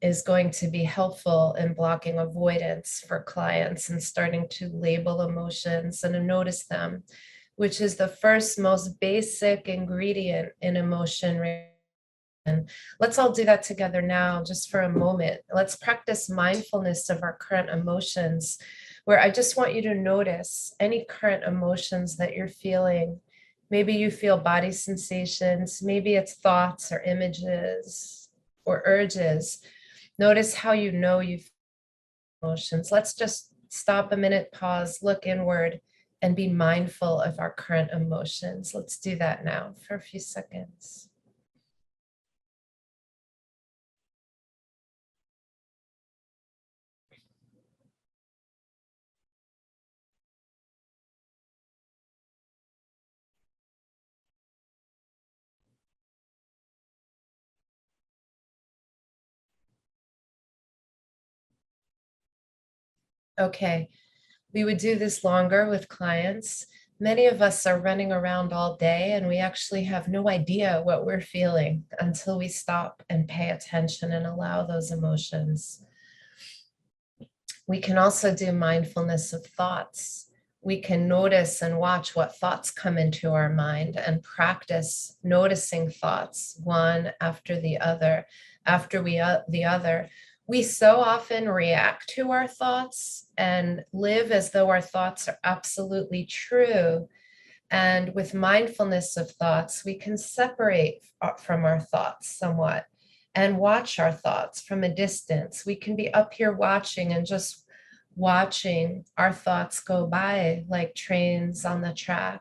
is going to be helpful in blocking avoidance for clients and starting to label emotions and to notice them, which is the first most basic ingredient in emotion. Let's all do that together now, just for a moment. Let's practice mindfulness of our current emotions, where I just want you to notice any current emotions that you're feeling. Maybe you feel body sensations, maybe it's thoughts or images or urges. Notice how you know you feel emotions. Let's just stop a minute, pause, look inward, and be mindful of our current emotions. Let's do that now for a few seconds. Okay, we would do this longer with clients. Many of us are running around all day and we actually have no idea what we're feeling until we stop and pay attention and allow those emotions. We can also do mindfulness of thoughts. We can notice and watch what thoughts come into our mind and practice noticing thoughts one after the other, the other. We so often react to our thoughts and live as though our thoughts are absolutely true. And with mindfulness of thoughts, we can separate from our thoughts somewhat and watch our thoughts from a distance. We can be up here watching and just watching our thoughts go by like trains on the track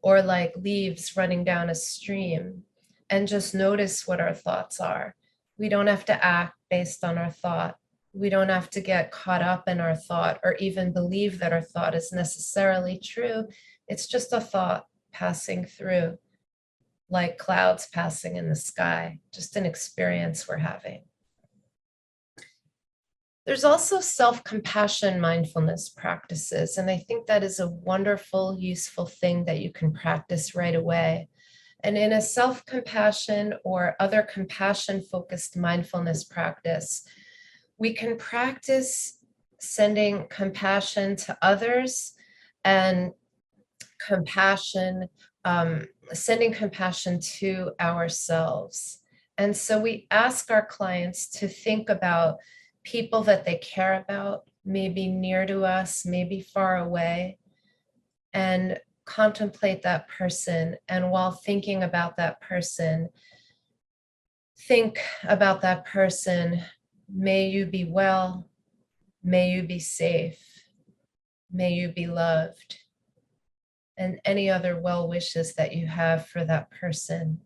or like leaves running down a stream, and just notice what our thoughts are. We don't have to act based on our thought. We don't have to get caught up in our thought or even believe that our thought is necessarily true. It's just a thought passing through, like clouds passing in the sky, just an experience we're having. There's also self-compassion mindfulness practices, and I think that is a wonderful, useful thing that you can practice right away. And in a self-compassion or other compassion-focused mindfulness practice, we can practice sending compassion to others and sending compassion to ourselves. And so we ask our clients to think about people that they care about, maybe near to us, maybe far away, and contemplate that person. And while thinking about that person, think about that person. May you be well. May you be safe. May you be loved. And any other well wishes that you have for that person.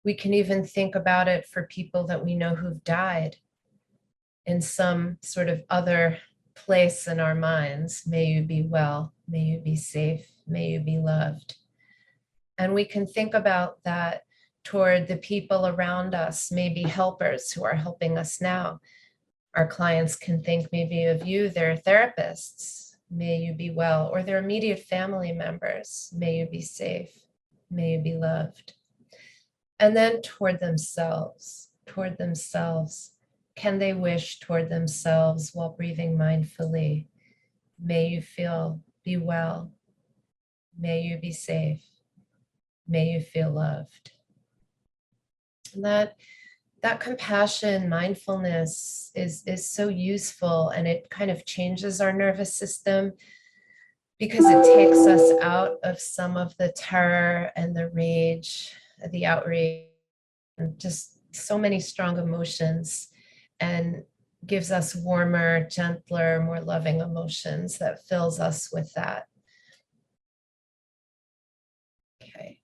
We can even think about it for people that we know who've died in some sort of other place in our minds. May you be well, may you be safe, may you be loved. And we can think about that toward the people around us, maybe helpers who are helping us now. Our clients can think maybe of you, their therapists, may you be well, or their immediate family members, may you be safe, may you be loved. And then toward themselves, can they wish toward themselves while breathing mindfully? May you be well. May you be safe. May you feel loved. And that compassion, mindfulness is so useful, and it kind of changes our nervous system because it takes us out of some of the terror and the rage, the outrage, and just so many strong emotions, and gives us warmer, gentler, more loving emotions that fills us with that. Okay.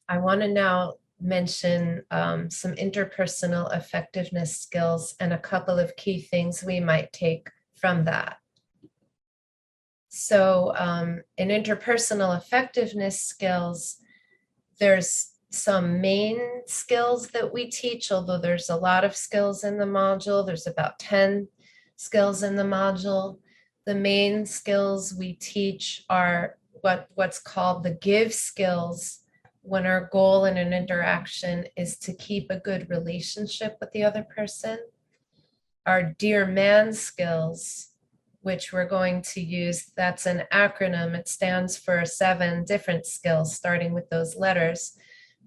I want to now mention some interpersonal effectiveness skills and a couple of key things we might take from that. So in interpersonal effectiveness skills, there's some main skills that we teach, although there's a lot of skills in the module. There's about 10 skills in the module. The main skills we teach are what's called the give skills, when our goal in an interaction is to keep a good relationship with the other person. Our dear man skills, which we're going to use, that's an acronym. It stands for 7 different skills, starting with those letters.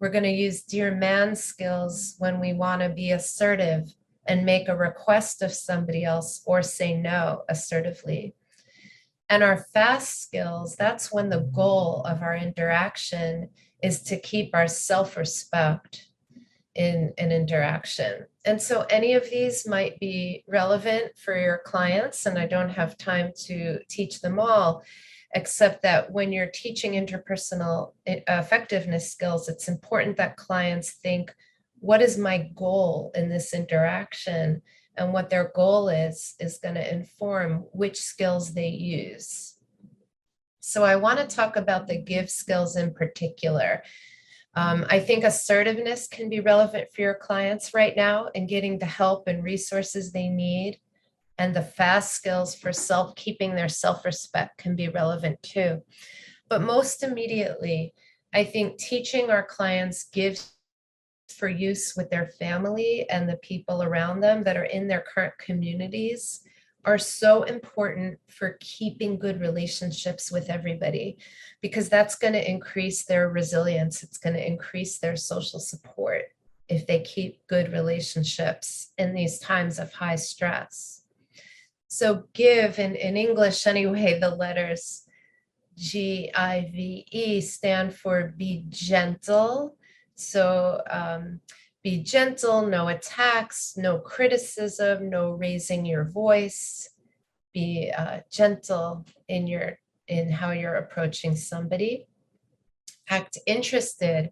We're going to use dear man skills when we want to be assertive and make a request of somebody else or say no assertively. And our fast skills, that's when the goal of our interaction is to keep our self-respect in an interaction. And so any of these might be relevant for your clients, and I don't have time to teach them all, except that when you're teaching interpersonal effectiveness skills, it's important that clients think, what is my goal in this interaction? And what their goal is going to inform which skills they use. So I want to talk about the give skills in particular. I think assertiveness can be relevant for your clients right now in getting the help and resources they need. And the fast skills for keeping their self-respect can be relevant too. But most immediately, I think teaching our clients give for use with their family and the people around them that are in their current communities are so important for keeping good relationships with everybody, because that's going to increase their resilience. It's going to increase their social support if they keep good relationships in these times of high stress. So give, in English anyway, the letters GIVE stand for be gentle. So be gentle, no attacks, no criticism, no raising your voice. Be gentle in how you're approaching somebody. Act interested.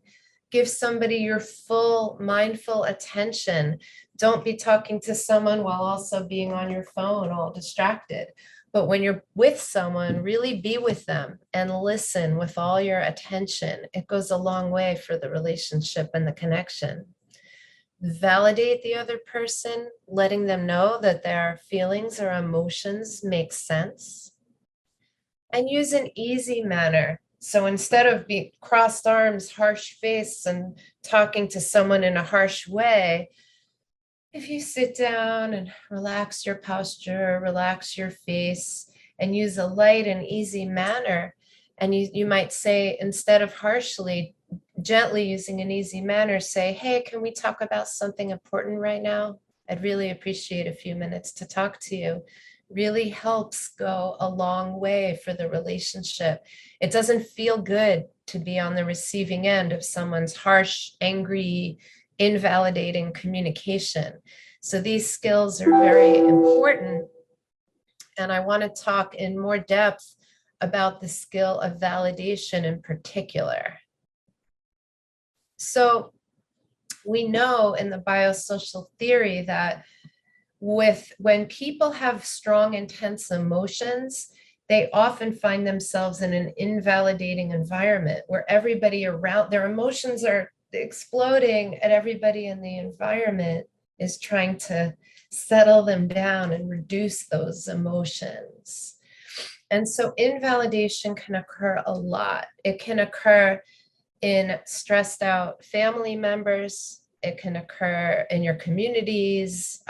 Give somebody your full mindful attention. Don't be talking to someone while also being on your phone, all distracted. But when you're with someone, really be with them and listen with all your attention. It goes a long way for the relationship and the connection. Validate the other person, letting them know that their feelings or emotions make sense. And use an easy manner. So instead of being crossed arms, harsh face, and talking to someone in a harsh way, if you sit down and relax your posture, relax your face, and use a light and easy manner, and you might say, instead of harshly, gently using an easy manner, say, hey, can we talk about something important right now? I'd really appreciate a few minutes to talk to you. Really helps go a long way for the relationship. It doesn't feel good to be on the receiving end of someone's harsh, angry, invalidating communication. So these skills are very important. And I want to talk in more depth about the skill of validation in particular. So we know in the biosocial theory that when people have strong, intense emotions, they often find themselves in an invalidating environment where everybody around, their emotions are exploding, and everybody in the environment is trying to settle them down and reduce those emotions. And so invalidation can occur a lot. It can occur in stressed out family members. It can occur in your communities,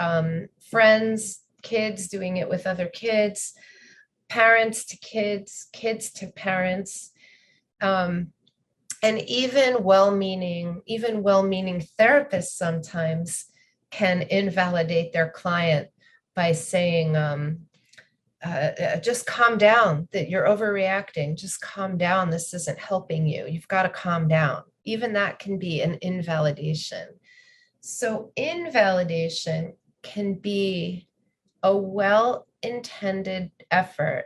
friends, kids doing it with other kids, parents to kids, kids to parents, and even well-meaning therapists sometimes can invalidate their client by saying, just calm down, that you're overreacting, just calm down, this isn't helping you, you've got to calm down. Even that can be an invalidation. So invalidation can be a well-intended effort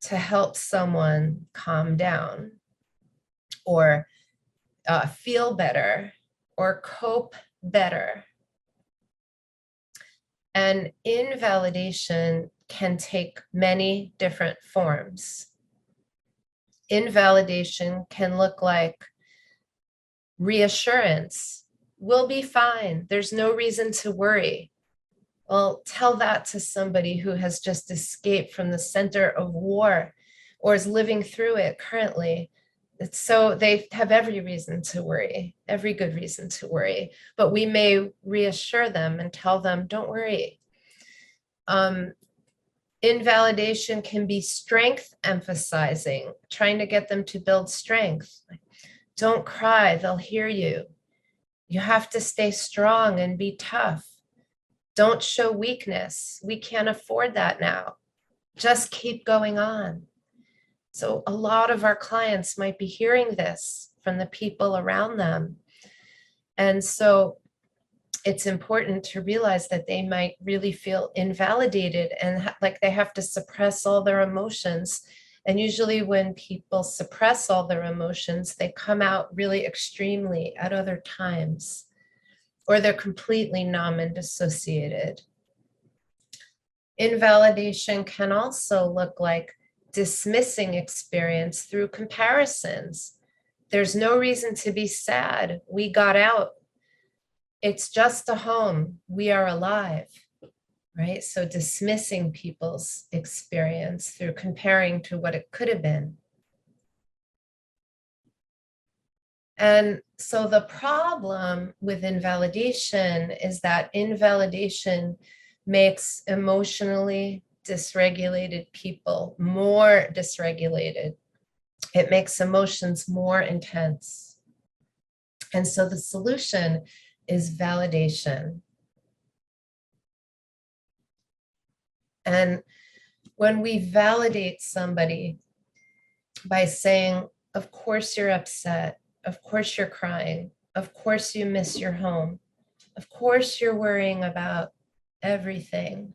to help someone calm down or feel better or cope better. And invalidation can take many different forms. Invalidation can look like reassurance. We'll be fine. There's no reason to worry. Well, tell that to somebody who has just escaped from the center of war or is living through it currently. So they have every reason to worry, every good reason to worry, but we may reassure them and tell them, don't worry. Invalidation can be strength emphasizing, trying to get them to build strength. Don't cry, they'll hear you. You have to stay strong and be tough. Don't show weakness. We can't afford that now. Just keep going on. So a lot of our clients might be hearing this from the people around them. And so it's important to realize that they might really feel invalidated and like they have to suppress all their emotions. And usually when people suppress all their emotions, they come out really extremely at other times, or they're completely numb and dissociated. Invalidation can also look like dismissing experience through comparisons. There's no reason to be sad. We got out. It's just a home. We are alive, right? So dismissing people's experience through comparing to what it could have been. And so the problem with invalidation is that invalidation makes emotionally dysregulated people more dysregulated. It makes emotions more intense. And so the solution is validation. And when we validate somebody by saying, of course you're upset, of course you're crying, of course you miss your home, of course you're worrying about everything,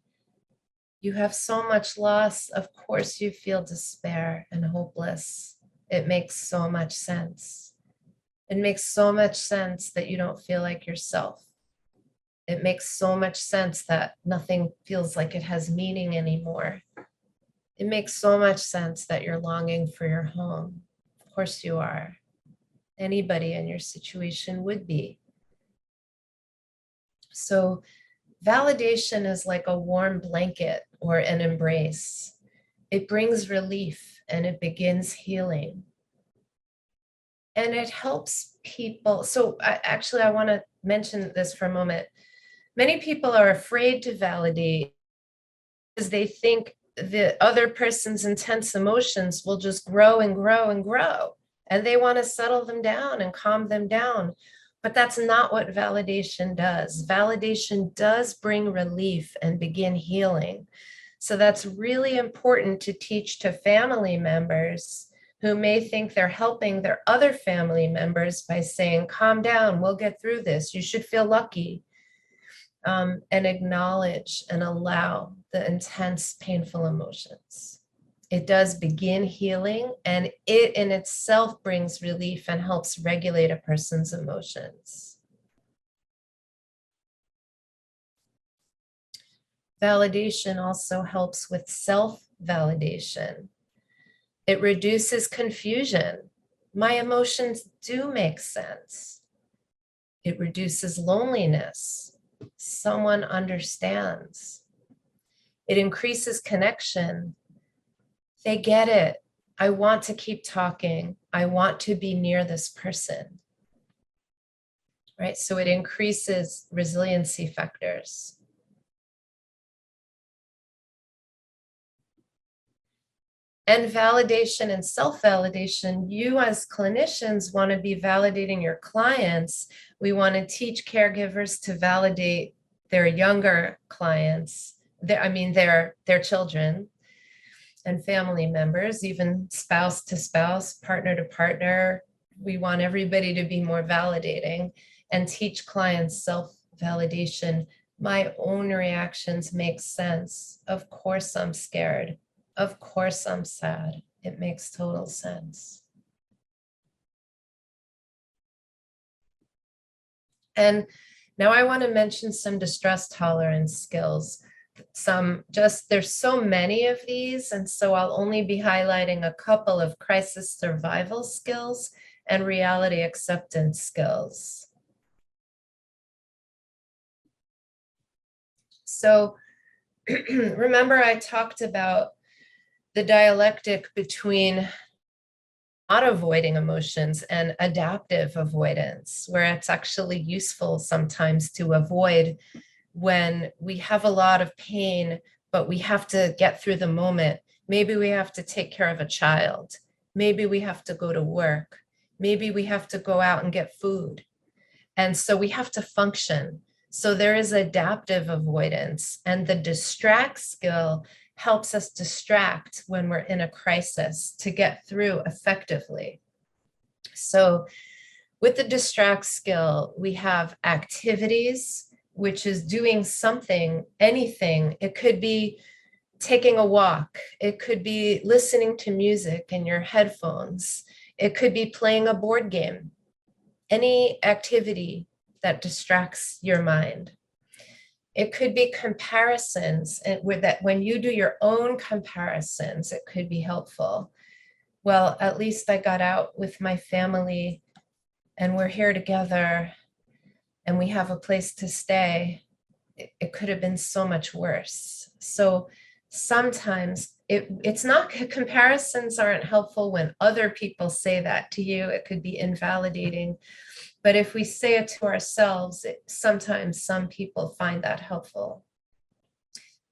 you have so much loss, of course you feel despair and hopeless. It makes so much sense. It makes so much sense that you don't feel like yourself. It makes so much sense that nothing feels like it has meaning anymore. It makes so much sense that you're longing for your home. Of course you are. Anybody in your situation would be. So validation is like a warm blanket or an embrace. It brings relief and it begins healing. And it helps people. So I want to mention this for a moment. Many people are afraid to validate because they think the other person's intense emotions will just grow and grow and grow. And they want to settle them down and calm them down. But that's not what validation does. Validation does bring relief and begin healing. So that's really important to teach to family members who may think they're helping their other family members by saying, calm down, we'll get through this. You should feel lucky. And acknowledge and allow the intense, painful emotions. It does begin healing, and it in itself brings relief and helps regulate a person's emotions. Validation also helps with self-validation. It reduces confusion. My emotions do make sense. It reduces loneliness. Someone understands. It increases connection. They get it. I want to keep talking. I want to be near this person. Right? So it increases resiliency factors. And validation and self-validation, you as clinicians want to be validating your clients. We want to teach caregivers to validate their younger clients, their children and family members, even spouse to spouse, partner to partner. We want everybody to be more validating and teach clients self-validation. My own reactions make sense. Of course I'm scared. Of course I'm sad. It makes total sense. And now I want to mention some distress tolerance skills. There's so many of these, and so I'll only be highlighting a couple of crisis survival skills and reality acceptance skills. So remember I talked about the dialectic between not avoiding emotions and adaptive avoidance, where it's actually useful sometimes to avoid when we have a lot of pain, but we have to get through the moment. Maybe we have to take care of a child. Maybe we have to go to work. Maybe we have to go out and get food. And so we have to function. So there is adaptive avoidance, and the distract skill helps us distract when we're in a crisis to get through effectively. So with the distract skill, we have activities, which is doing something, anything. It could be taking a walk. It could be listening to music in your headphones. It could be playing a board game. Any activity that distracts your mind. It could be comparisons, and when you do your own comparisons, it could be helpful. Well, at least I got out with my family and we're here together and we have a place to stay. It could have been so much worse. So sometimes it's not, comparisons aren't helpful when other people say that to you. It could be invalidating. But if we say it to ourselves, sometimes some people find that helpful.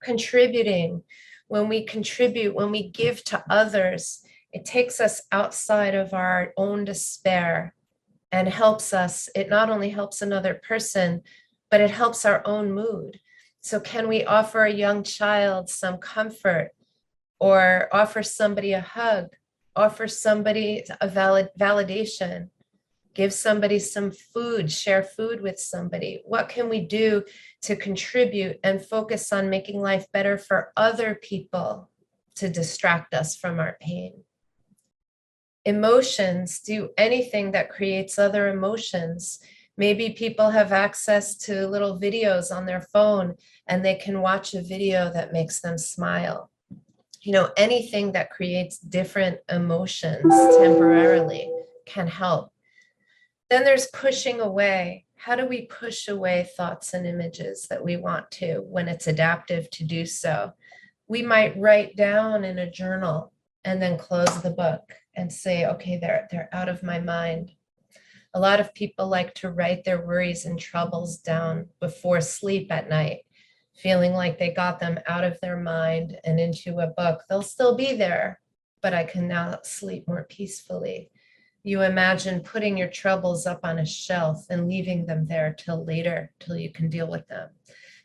Contributing. When we contribute, when we give to others, it takes us outside of our own despair and helps us. It not only helps another person, but it helps our own mood. So can we offer a young child some comfort, or offer somebody a hug, offer somebody a validation, give somebody some food, share food with somebody? What can we do to contribute and focus on making life better for other people to distract us from our pain? Emotions, do anything that creates other emotions. Maybe people have access to little videos on their phone and they can watch a video that makes them smile. You know, anything that creates different emotions temporarily can help. Then there's pushing away. How do we push away thoughts and images that we want to when it's adaptive to do so? We might write down in a journal and then close the book and say, okay, they're out of my mind. A lot of people like to write their worries and troubles down before sleep at night, feeling like they got them out of their mind and into a book. They'll still be there, but I can now sleep more peacefully. You imagine putting your troubles up on a shelf and leaving them there till later, till you can deal with them.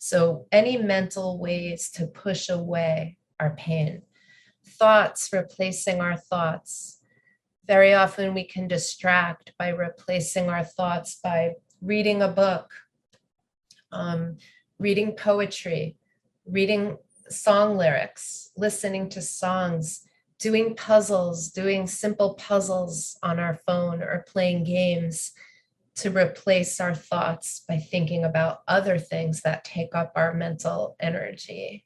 So any mental ways to push away our pain. Thoughts, replacing our thoughts. Very often we can distract by replacing our thoughts by reading a book, reading poetry, reading song lyrics, listening to songs, doing puzzles, doing simple puzzles on our phone, or playing games to replace our thoughts by thinking about other things that take up our mental energy.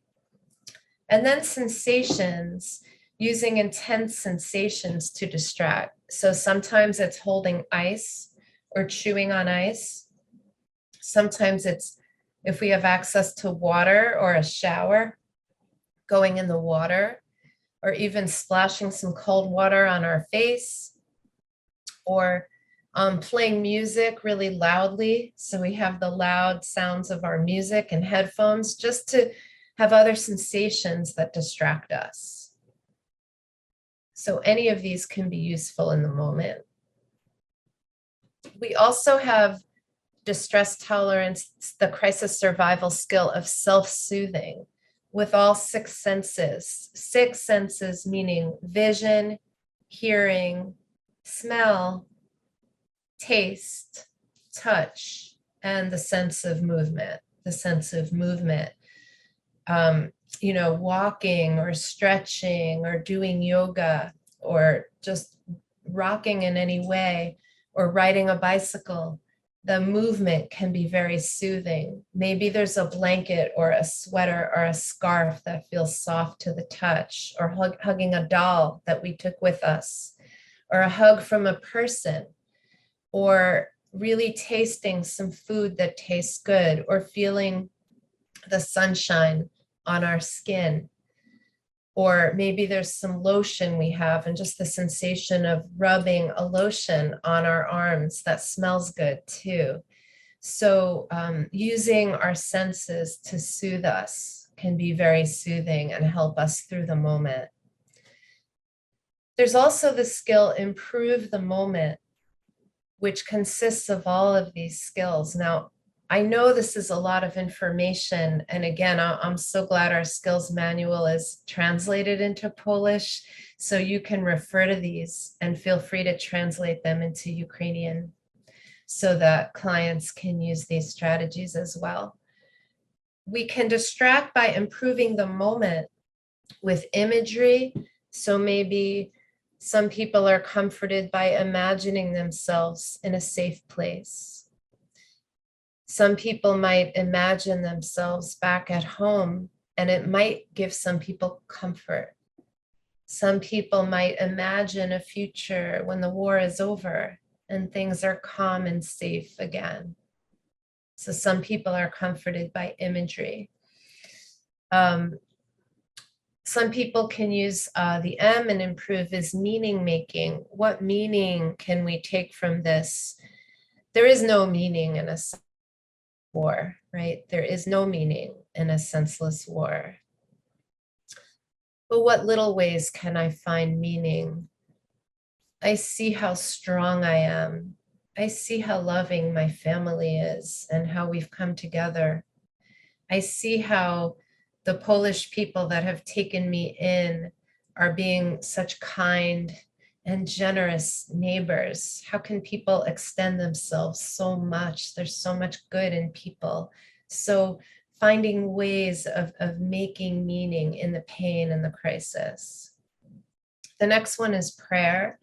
And then sensations, using intense sensations to distract. So sometimes it's holding ice or chewing on ice. Sometimes it's, if we have access to water or a shower, going in the water, or even splashing some cold water on our face, or playing music really loudly. So we have the loud sounds of our music and headphones, just to have other sensations that distract us. So any of these can be useful in the moment. We also have distress tolerance, the crisis survival skill of self-soothing with all six senses. Six senses meaning vision, hearing, smell, taste, touch, and the sense of movement. The sense of movement. You know, walking or stretching or doing yoga or just rocking in any way, or riding a bicycle. The movement can be very soothing. Maybe there's a blanket or a sweater or a scarf that feels soft to the touch, or hugging a doll that we took with us, or a hug from a person, or really tasting some food that tastes good, or feeling the sunshine on our skin. Or maybe there's some lotion we have and just the sensation of rubbing a lotion on our arms that smells good too. So using our senses to soothe us can be very soothing and help us through the moment. There's also the skill improve the moment, which consists of all of these skills. Now, I know this is a lot of information. And again, I'm so glad our skills manual is translated into Polish. So you can refer to these and feel free to translate them into Ukrainian so that clients can use these strategies as well. We can distract by improving the moment with imagery. So maybe some people are comforted by imagining themselves in a safe place. Some people might imagine themselves back at home, and it might give some people comfort. Some people might imagine a future when the war is over and things are calm and safe again. So some people are comforted by imagery. Some people can use the M and improve is meaning making. What meaning can we take from this? There is no meaning in a war, right? There is no meaning in a senseless war. But what little ways can I find meaning? I see how strong I am. I see how loving my family is and how we've come together. I see how the Polish people that have taken me in are being such kind and generous neighbors. How can people extend themselves so much? There's so much good in people. So finding ways of making meaning in the pain and the crisis. The next one is prayer.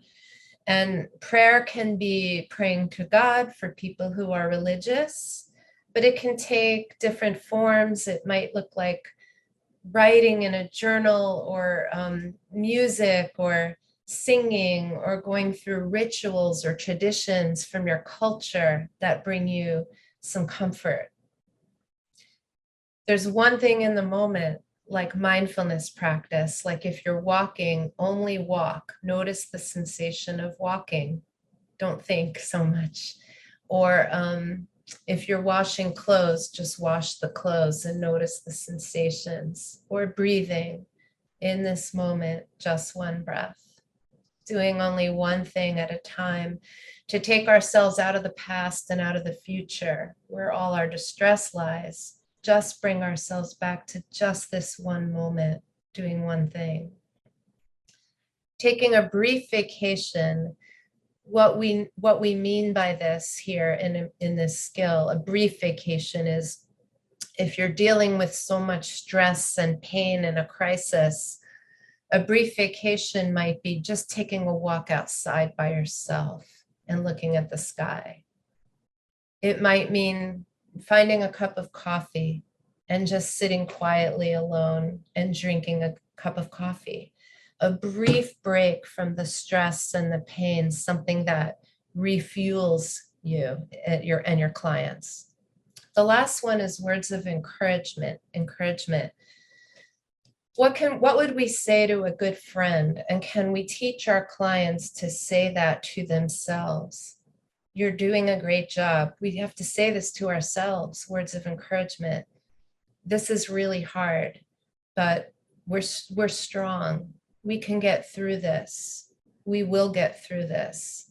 And prayer can be praying to God for people who are religious, but it can take different forms. It might look like writing in a journal, or music, or singing, or going through rituals or traditions from your culture that bring you some comfort. There's one thing in the moment, like mindfulness practice, like if you're walking, only walk, notice the sensation of walking, don't think so much. Or if you're washing clothes, just wash the clothes and notice the sensations. Or breathing in this moment, just one breath, doing only one thing at a time to take ourselves out of the past and out of the future where all our distress lies. Just bring ourselves back to just this one moment, doing one thing. Taking a brief vacation. What we mean by this here in this skill, a brief vacation, is if you're dealing with so much stress and pain and a crisis, a brief vacation might be just taking a walk outside by yourself and looking at the sky. It might mean finding a cup of coffee and just sitting quietly alone and drinking a cup of coffee. A brief break from the stress and the pain, something that refuels you and your clients. The last one is words of encouragement. What would we say to a good friend? And can we teach our clients to say that to themselves? You're doing a great job. We have to say this to ourselves, words of encouragement. This is really hard, but we're strong. We can get through this. We will get through this.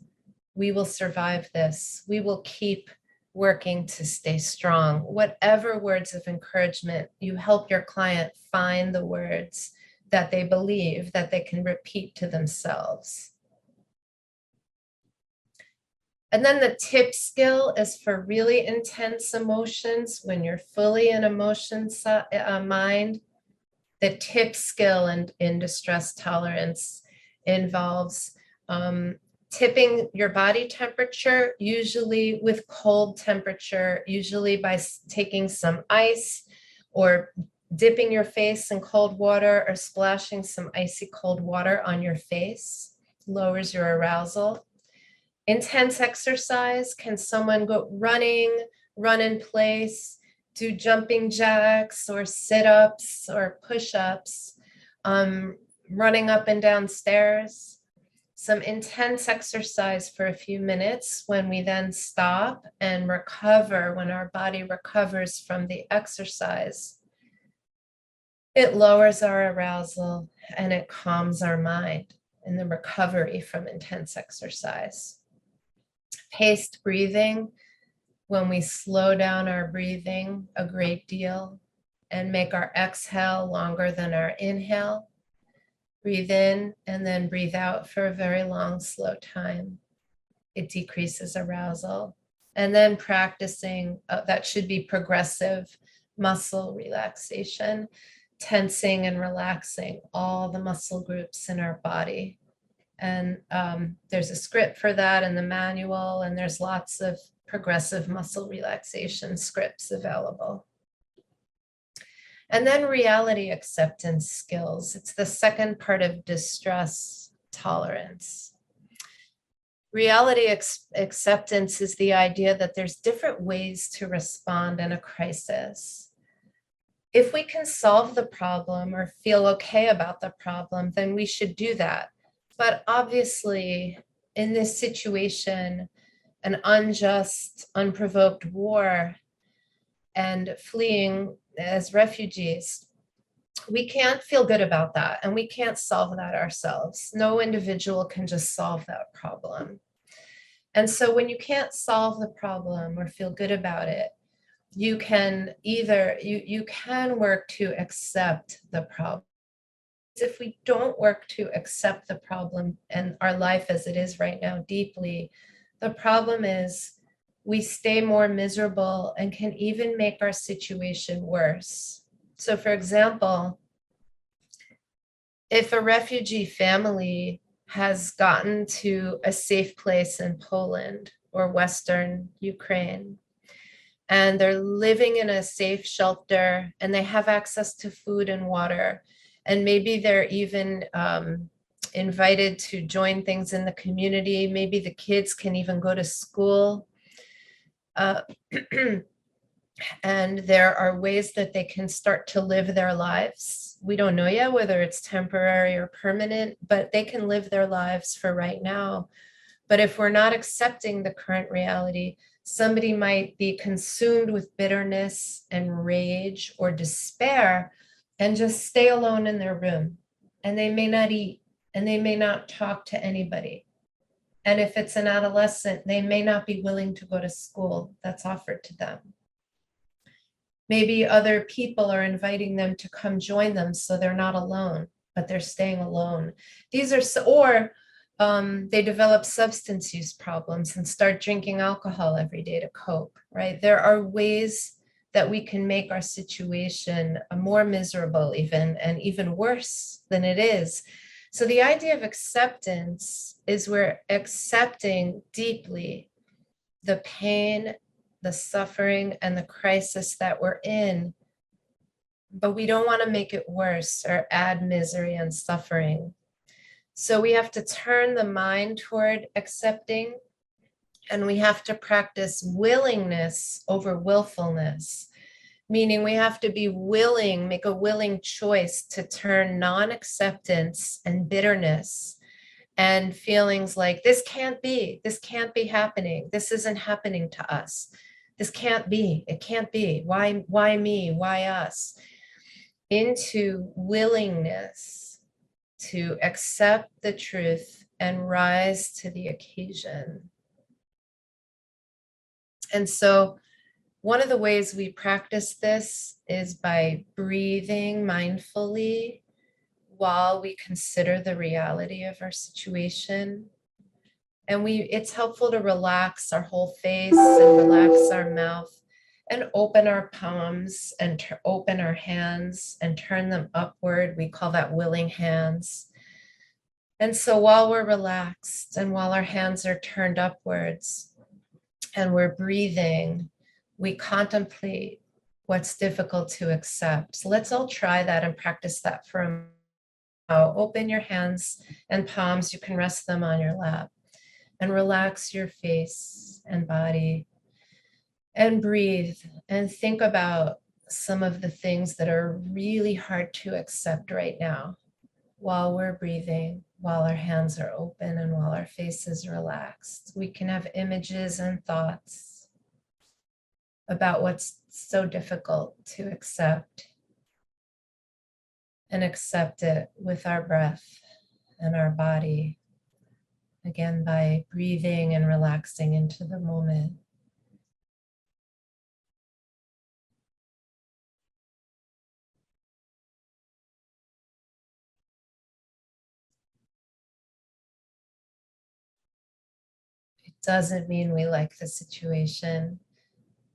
We will survive this. We will keep working to stay strong. Whatever words of encouragement, you help your client find the words that they believe that they can repeat to themselves. And then the tip skill is for really intense emotions. When you're fully in emotion mind, the tip skill in distress tolerance involves tipping your body temperature, usually with cold temperature, usually by taking some ice or dipping your face in cold water or splashing some icy cold water on your face, lowers your arousal. Intense exercise, can someone go running, run in place, do jumping jacks or sit-ups or push-ups, running up and down stairs. Some intense exercise for a few minutes when we then stop and recover, when our body recovers from the exercise. It lowers our arousal and it calms our mind in the recovery from intense exercise. Paced breathing, when we slow down our breathing a great deal and make our exhale longer than our inhale. Breathe in and then breathe out for a very long, slow time. It decreases arousal. And then practicing, that should be progressive muscle relaxation, tensing and relaxing all the muscle groups in our body. And there's a script for that in the manual, and there's lots of progressive muscle relaxation scripts available. And then reality acceptance skills. It's the second part of distress tolerance. Reality acceptance is the idea that there's different ways to respond in a crisis. If we can solve the problem or feel okay about the problem, then we should do that. But obviously, in this situation, an unjust, unprovoked war and fleeing as refugees, we can't feel good about that, and we can't solve that ourselves. No individual can just solve that problem. And so when you can't solve the problem or feel good about it, you can either, you can work to accept the problem. If we don't work to accept the problem and our life as it is right now deeply, the problem is we stay more miserable and can even make our situation worse. So for example, if a refugee family has gotten to a safe place in Poland or Western Ukraine, and they're living in a safe shelter and they have access to food and water, and maybe they're even invited to join things in the community, maybe the kids can even go to school. And there are ways that they can start to live their lives. We don't know yet whether it's temporary or permanent, but they can live their lives for right now. But if we're not accepting the current reality, somebody might be consumed with bitterness and rage or despair and just stay alone in their room. And they may not eat and they may not talk to anybody. And if it's an adolescent, they may not be willing to go to school that's offered to them. Maybe other people are inviting them to come join them so they're not alone, but they're staying alone. These are, or they develop substance use problems and start drinking alcohol every day to cope, right? There are ways that we can make our situation more miserable even, and even worse than it is. So the idea of acceptance is we're accepting deeply the pain, the suffering, and the crisis that we're in, but we don't want to make it worse or add misery and suffering. So we have to turn the mind toward accepting, and we have to practice willingness over willfulness, meaning we have to be willing, make a willing choice to turn non-acceptance and bitterness and feelings like this can't be happening, this isn't happening to us, this can't be, it can't be, why me, why us, into willingness to accept the truth and rise to the occasion. And so one of the ways we practice this is by breathing mindfully while we consider the reality of our situation. And it's helpful to relax our whole face and relax our mouth and open our palms and open our hands and turn them upward. We call that willing hands. And so while we're relaxed and while our hands are turned upwards and we're breathing, we contemplate what's difficult to accept. So let's all try that and practice that for a moment. Open your hands and palms. You can rest them on your lap and relax your face and body and breathe and think about some of the things that are really hard to accept right now while we're breathing, while our hands are open and while our face is relaxed. We can have images and thoughts about what's so difficult to accept, and accept it with our breath and our body, again, by breathing and relaxing into the moment. It doesn't mean we like the situation,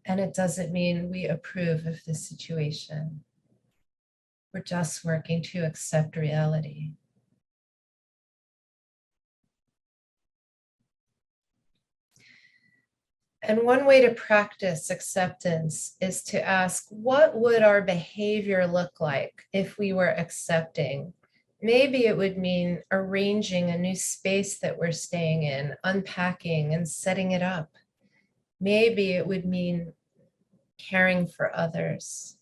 and it doesn't mean we approve of the situation. We're just working to accept reality. And one way to practice acceptance is to ask, what would our behavior look like if we were accepting? Maybe it would mean arranging a new space that we're staying in, unpacking and setting it up. Maybe it would mean caring for others.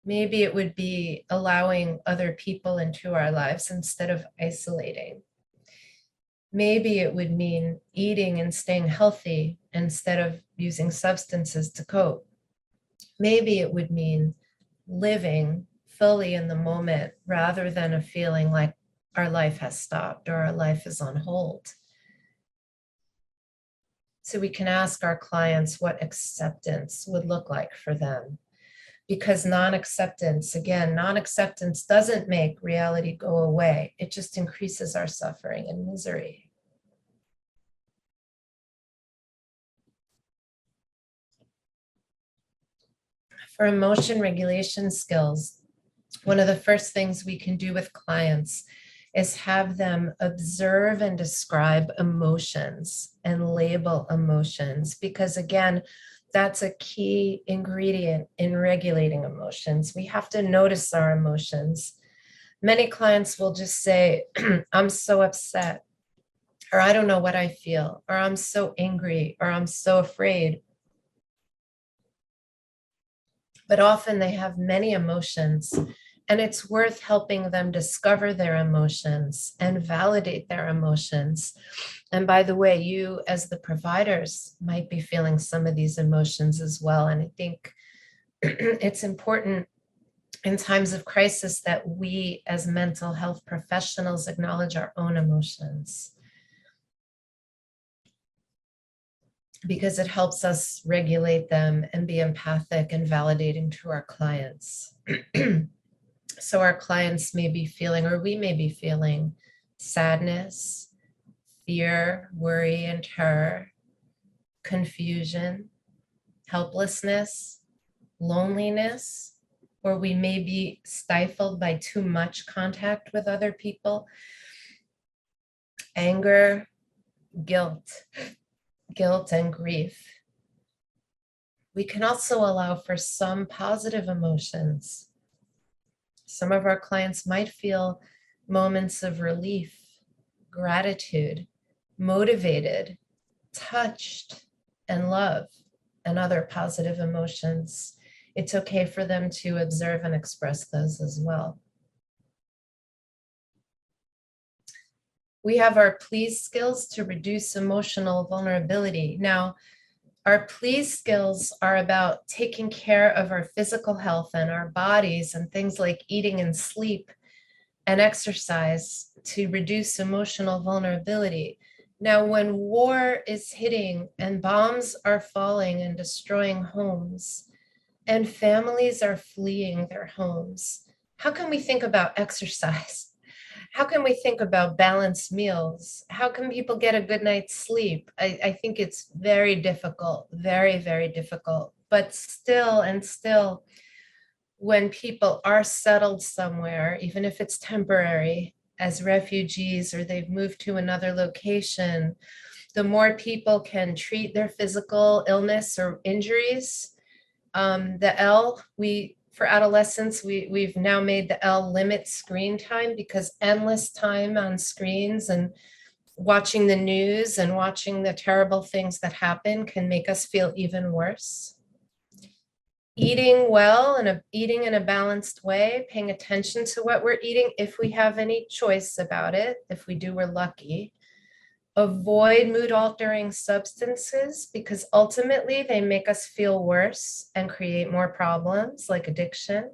Maybe it would be allowing other people into our lives instead of isolating. Maybe it would mean eating and staying healthy instead of using substances to cope. Maybe it would mean living fully in the moment rather than a feeling like our life has stopped or our life is on hold. So we can ask our clients what acceptance would look like for them. Because non-acceptance, again, non-acceptance doesn't make reality go away. It just increases our suffering and misery. For emotion regulation skills, one of the first things we can do with clients is have them observe and describe emotions and label emotions, because again, that's a key ingredient in regulating emotions. We have to notice our emotions. Many clients will just say, I'm so upset, or I don't know what I feel, or I'm so angry, or I'm so afraid. But often they have many emotions, and it's worth helping them discover their emotions and validate their emotions. And by the way, you as the providers might be feeling some of these emotions as well. And I think it's important in times of crisis that we as mental health professionals acknowledge our own emotions, because it helps us regulate them and be empathic and validating to our clients. So our clients may be feeling, or we may be feeling, sadness, fear, worry, and terror, confusion, helplessness, loneliness, or we may be stifled by too much contact with other people, anger, guilt and grief. We can also allow for some positive emotions. Some of our clients might feel moments of relief, gratitude, motivated, touched, and love, and other positive emotions. It's okay for them to observe and express those as well. We have our please skills to reduce emotional vulnerability. Now, our please skills are about taking care of our physical health and our bodies and things like eating and sleep and exercise to reduce emotional vulnerability. Now, when war is hitting and bombs are falling and destroying homes and families are fleeing their homes, how can we think about exercise? How can we think about balanced meals? How can people get a good night's sleep? I think it's very difficult, very, very difficult. But still, when people are settled somewhere, even if it's temporary, as refugees or they've moved to another location, the more people can treat their physical illness or injuries. The L, for adolescents, we've now made the L limit screen time, because endless time on screens and watching the news and watching the terrible things that happen can make us feel even worse. Eating well and eating in a balanced way, paying attention to what we're eating if we have any choice about it. If we do, we're lucky. Avoid mood-altering substances, because ultimately they make us feel worse and create more problems like addiction.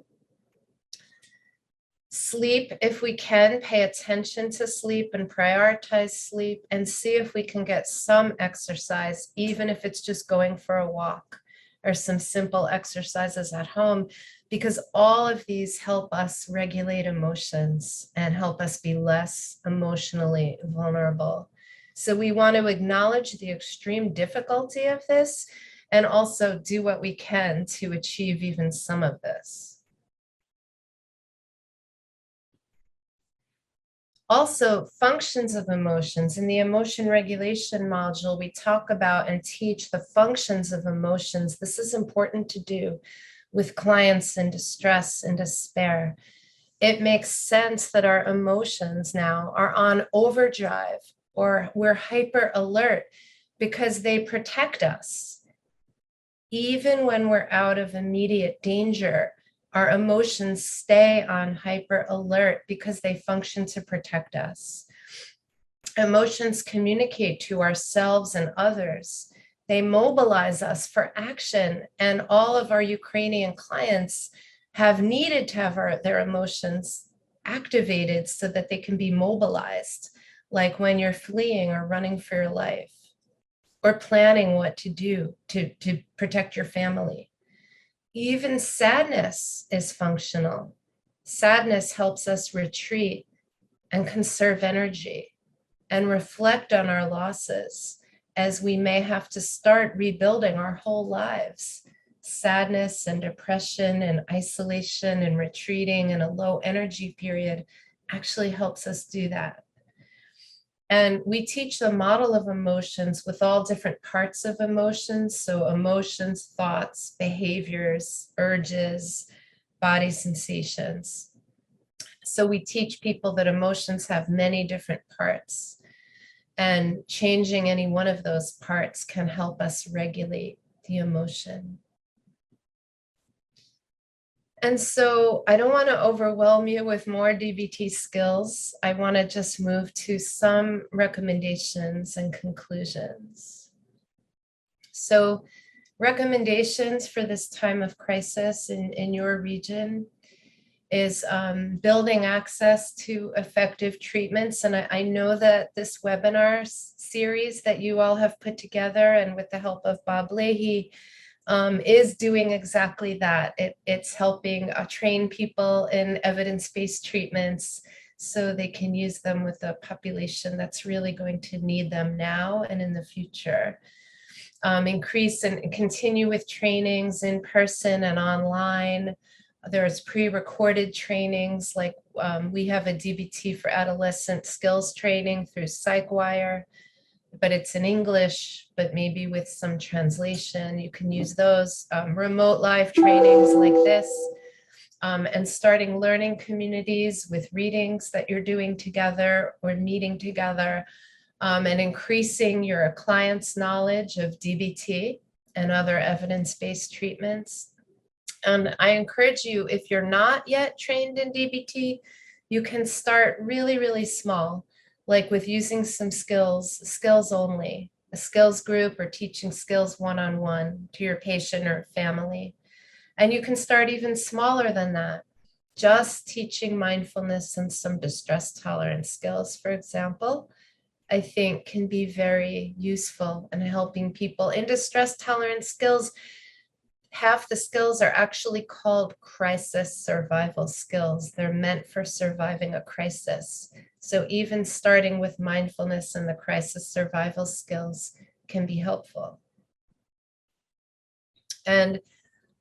Sleep, if we can, pay attention to sleep and prioritize sleep, and see if we can get some exercise, even if it's just going for a walk or some simple exercises at home, because all of these help us regulate emotions and help us be less emotionally vulnerable. So we want to acknowledge the extreme difficulty of this and also do what we can to achieve even some of this. Also, functions of emotions. In the emotion regulation module, we talk about and teach the functions of emotions. This is important to do with clients in distress and despair. It makes sense that our emotions now are on overdrive, or we're hyper alert, because they protect us. Even when we're out of immediate danger, Our emotions stay on hyper alert because they function to protect us. Emotions communicate to ourselves and others. They mobilize us for action, and all of our Ukrainian clients have needed to have their emotions activated so that they can be mobilized, like when you're fleeing or running for your life, or planning what to do to protect your family. Even sadness is functional. Sadness helps us retreat and conserve energy and reflect on our losses, as we may have to start rebuilding our whole lives. Sadness and depression and isolation and retreating in a low energy period actually helps us do that. And we teach the model of emotions with all different parts of emotions. So emotions, thoughts, behaviors, urges, body sensations. So we teach people that emotions have many different parts, and changing any one of those parts can help us regulate the emotion. And so I don't want to overwhelm you with more DBT skills. I want to just move to some recommendations and conclusions. So recommendations for this time of crisis in your region is building access to effective treatments. And I know that this webinar series that you all have put together, and with the help of Bob Leahy, is doing exactly that. It's helping train people in evidence-based treatments so they can use them with a population that's really going to need them now and in the future. Increase and continue with trainings in person and online. There's pre-recorded trainings, like we have a DBT for adolescent skills training through PsychWire, but it's in English, but maybe with some translation. You can use those remote live trainings like this, and starting learning communities with readings that you're doing together or meeting together, and increasing your clients' knowledge of DBT and other evidence-based treatments. And I encourage you, if you're not yet trained in DBT, you can start really, really small, like with using some skills only, a skills group, or teaching skills one-on-one to your patient or family. And you can start even smaller than that, just teaching mindfulness and some distress tolerance skills, for example, I think can be very useful in helping people. In distress tolerance skills, half the skills are actually called crisis survival skills. They're meant for surviving a crisis. So even starting with mindfulness and the crisis survival skills can be helpful. And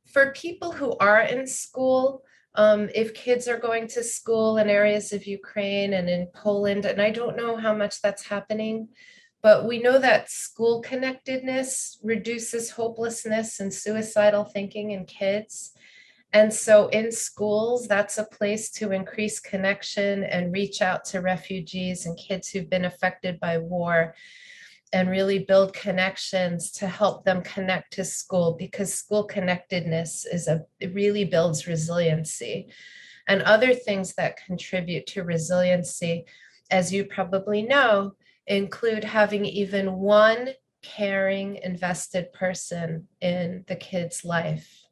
for people who are in school, if kids are going to school in areas of Ukraine and in Poland, and I don't know how much that's happening, but we know that school connectedness reduces hopelessness and suicidal thinking in kids. And so in schools, that's a place to increase connection and reach out to refugees and kids who've been affected by war, and really build connections to help them connect to school, because school connectedness it really builds resiliency. And other things that contribute to resiliency, as you probably know, include having even one caring, invested person in the kid's life.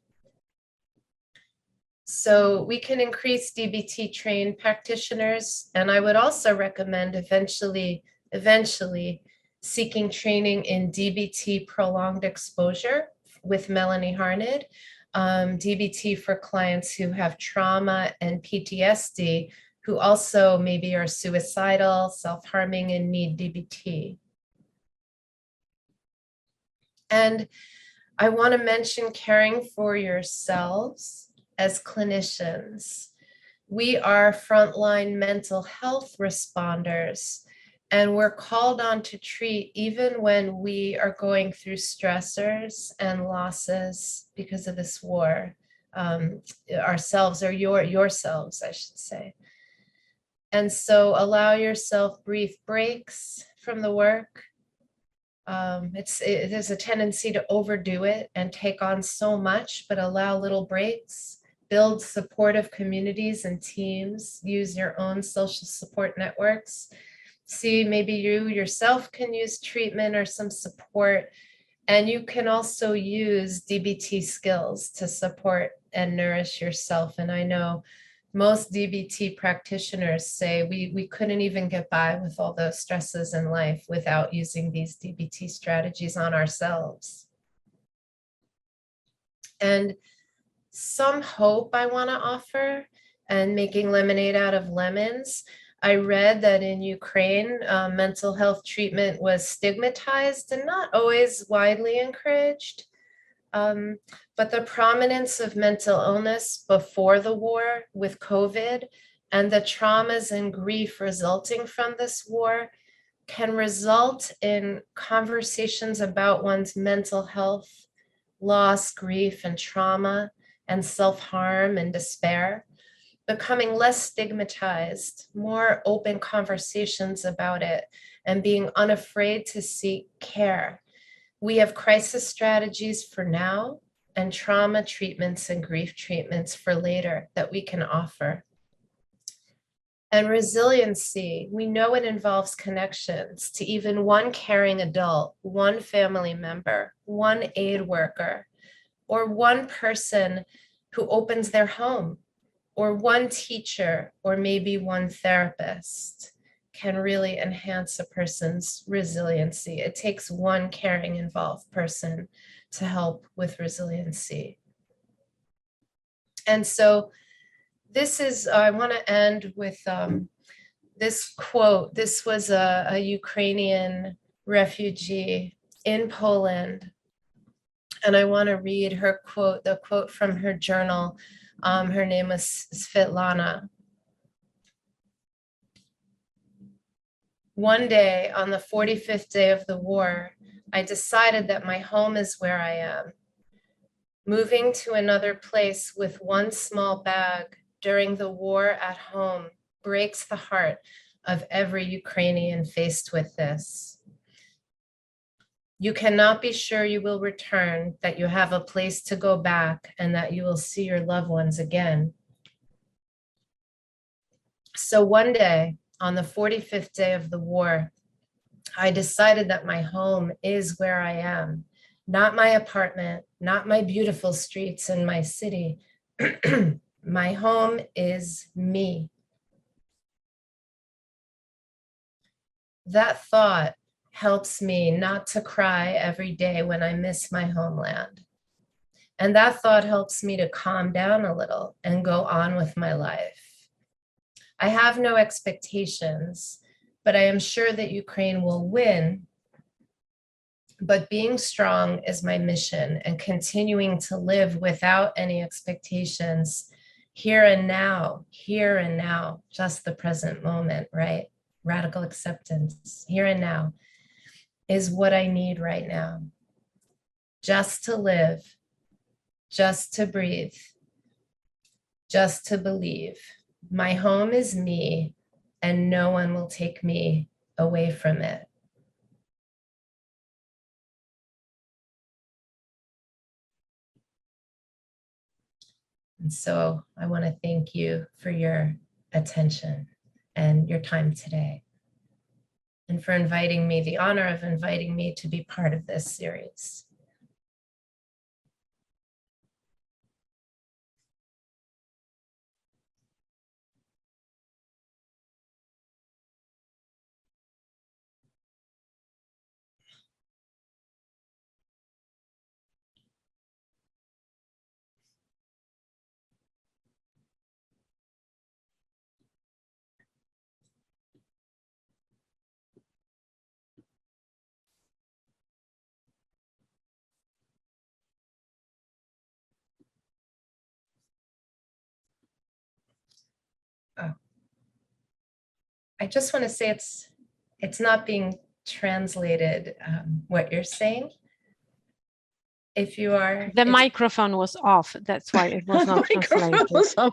So we can increase DBT trained practitioners, and I would also recommend eventually seeking training in DBT prolonged exposure with Melanie Harned, DBT for clients who have trauma and PTSD, who also maybe are suicidal, self-harming, and need DBT. And I want to mention caring for yourselves as clinicians. We are frontline mental health responders, and we're called on to treat even when we are going through stressors and losses because of this war, ourselves, or yourselves, I should say. And so allow yourself brief breaks from the work. There's a tendency to overdo it and take on so much, but allow little breaks build supportive communities and teams, use your own social support networks. See, maybe you yourself can use treatment or some support, and you can also use DBT skills to support and nourish yourself. And I know most DBT practitioners say we couldn't even get by with all those stresses in life without using these DBT strategies on ourselves. And some hope I want to offer, and making lemonade out of lemons. I read that in Ukraine, mental health treatment was stigmatized and not always widely encouraged. But the prominence of mental illness before the war with COVID and the traumas and grief resulting from this war can result in conversations about one's mental health, loss, grief, and trauma, and self-harm and despair, becoming less stigmatized, more open conversations about it, and being unafraid to seek care. We have crisis strategies for now and trauma treatments and grief treatments for later that we can offer. And resiliency, we know it involves connections to even one caring adult, one family member, one aid worker, or one person who opens their home, or one teacher, or maybe one therapist can really enhance a person's resiliency. It takes one caring, involved person to help with resiliency. And so this is, I want to end with this quote. This was a Ukrainian refugee in Poland. And I want to read her quote, the quote from her journal. Her name was Svetlana. One day, on the 45th day of the war, I decided that my home is where I am. Moving to another place with one small bag during the war at home breaks the heart of every Ukrainian faced with this. You cannot be sure you will return, that you have a place to go back, and that you will see your loved ones again. So one day, on the 45th day of the war, I decided that my home is where I am, not my apartment, not my beautiful streets in my city. My home is me. That thought helps me not to cry every day when I miss my homeland. And that thought helps me to calm down a little and go on with my life. I have no expectations, but I am sure that Ukraine will win. But being strong is my mission, and continuing to live without any expectations, here and now, just the present moment, right? Radical acceptance, here and now, is what I need right now. Just to live, just to breathe, just to believe. My home is me, and no one will take me away from it. And so I want to thank you for your attention and your time today, and for inviting me, the honor of inviting me to be part of this series. I just want to say it's not being translated, what you're saying. If you are... The microphone was off. That's why it was not translated. Oh,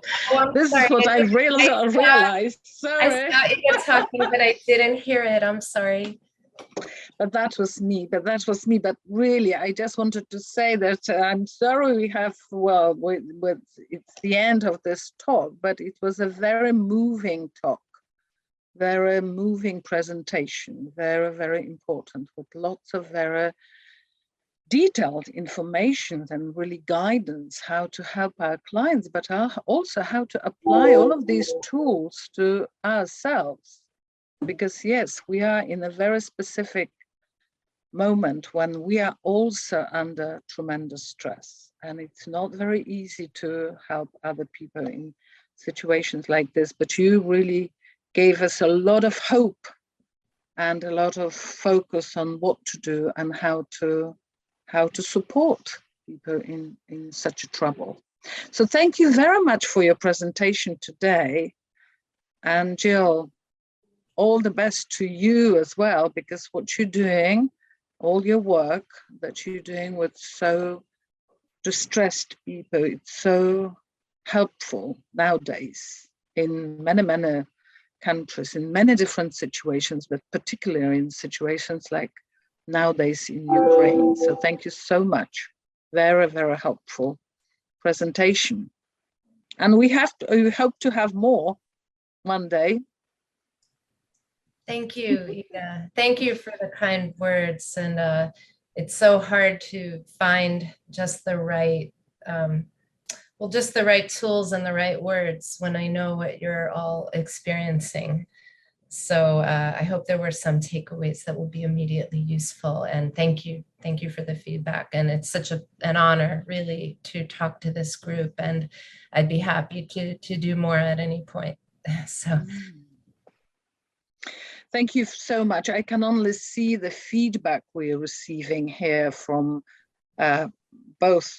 this sorry. is what I realized. Sorry. I saw you talking, but I didn't hear it. I'm sorry. But that was me. But really, I just wanted to say that I'm sorry we have, well, it's the end of this talk, but it was a very moving talk, very moving presentation, very, very important, with lots of very detailed information and really guidance how to help our clients, but also how to apply all of these tools to ourselves. Because yes, we are in a very specific moment when we are also under tremendous stress, and it's not very easy to help other people in situations like this, but you really gave us a lot of hope and a lot of focus on what to do and how to support people in such a trouble. So thank you very much for your presentation today. And Jill, all the best to you as well, because what you're doing, all your work that you're doing with so distressed people, it's so helpful nowadays in many, many countries, in many different situations, but particularly in situations like nowadays in Ukraine. So thank you so much. Very, very helpful presentation. And we hope to have more one day. Thank you, Ida. Thank you for the kind words. And it's so hard to find just the right, just the right tools and the right words when I know what you're all experiencing. So I hope there were some takeaways that will be immediately useful. And thank you for the feedback. And it's such an honor, really, to talk to this group. And I'd be happy to do more at any point. So. Thank you so much. I can only see the feedback we're receiving here from both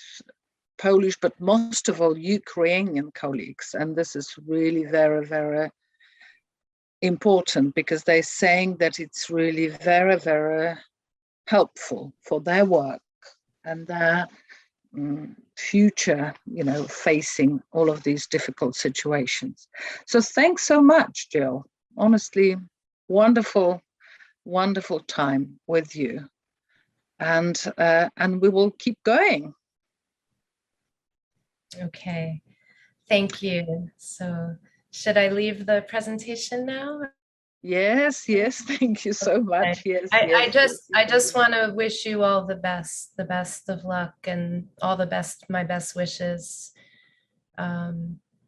Polish, but most of all Ukrainian colleagues. And this is really very, very important, because they're saying that it's really very, very helpful for their work and their future, facing all of these difficult situations. So thanks so much, Jill. Honestly, wonderful, wonderful time with you. And we will keep going. Okay, thank you. So should I leave the presentation now? Yes, thank you so much. Yes, I just want to wish you all the best of luck, and all the best, my best wishes,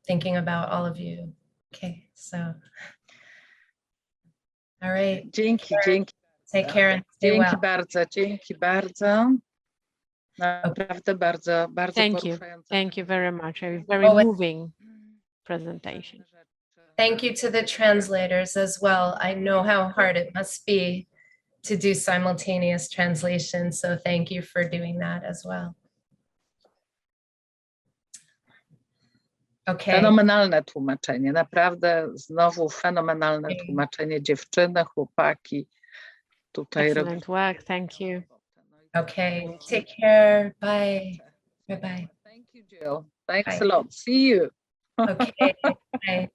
thinking about all of you. Okay, so all right. Dzięki. Take care and stay well. Dzięki bardzo. Naprawdę bardzo Thank you very much. A very moving presentation. Thank you to the translators as well. I know how hard it must be to do simultaneous translation, so thank you for doing that as well. Okay. Fenomenalne tłumaczenie, naprawdę znowu fenomenalne tłumaczenie, dziewczyny, chłopaki. Tutaj Excellent work, thank you. Okay, take care, bye. Bye-bye. Thank you, Jill. Thanks a lot. See you. Okay, bye.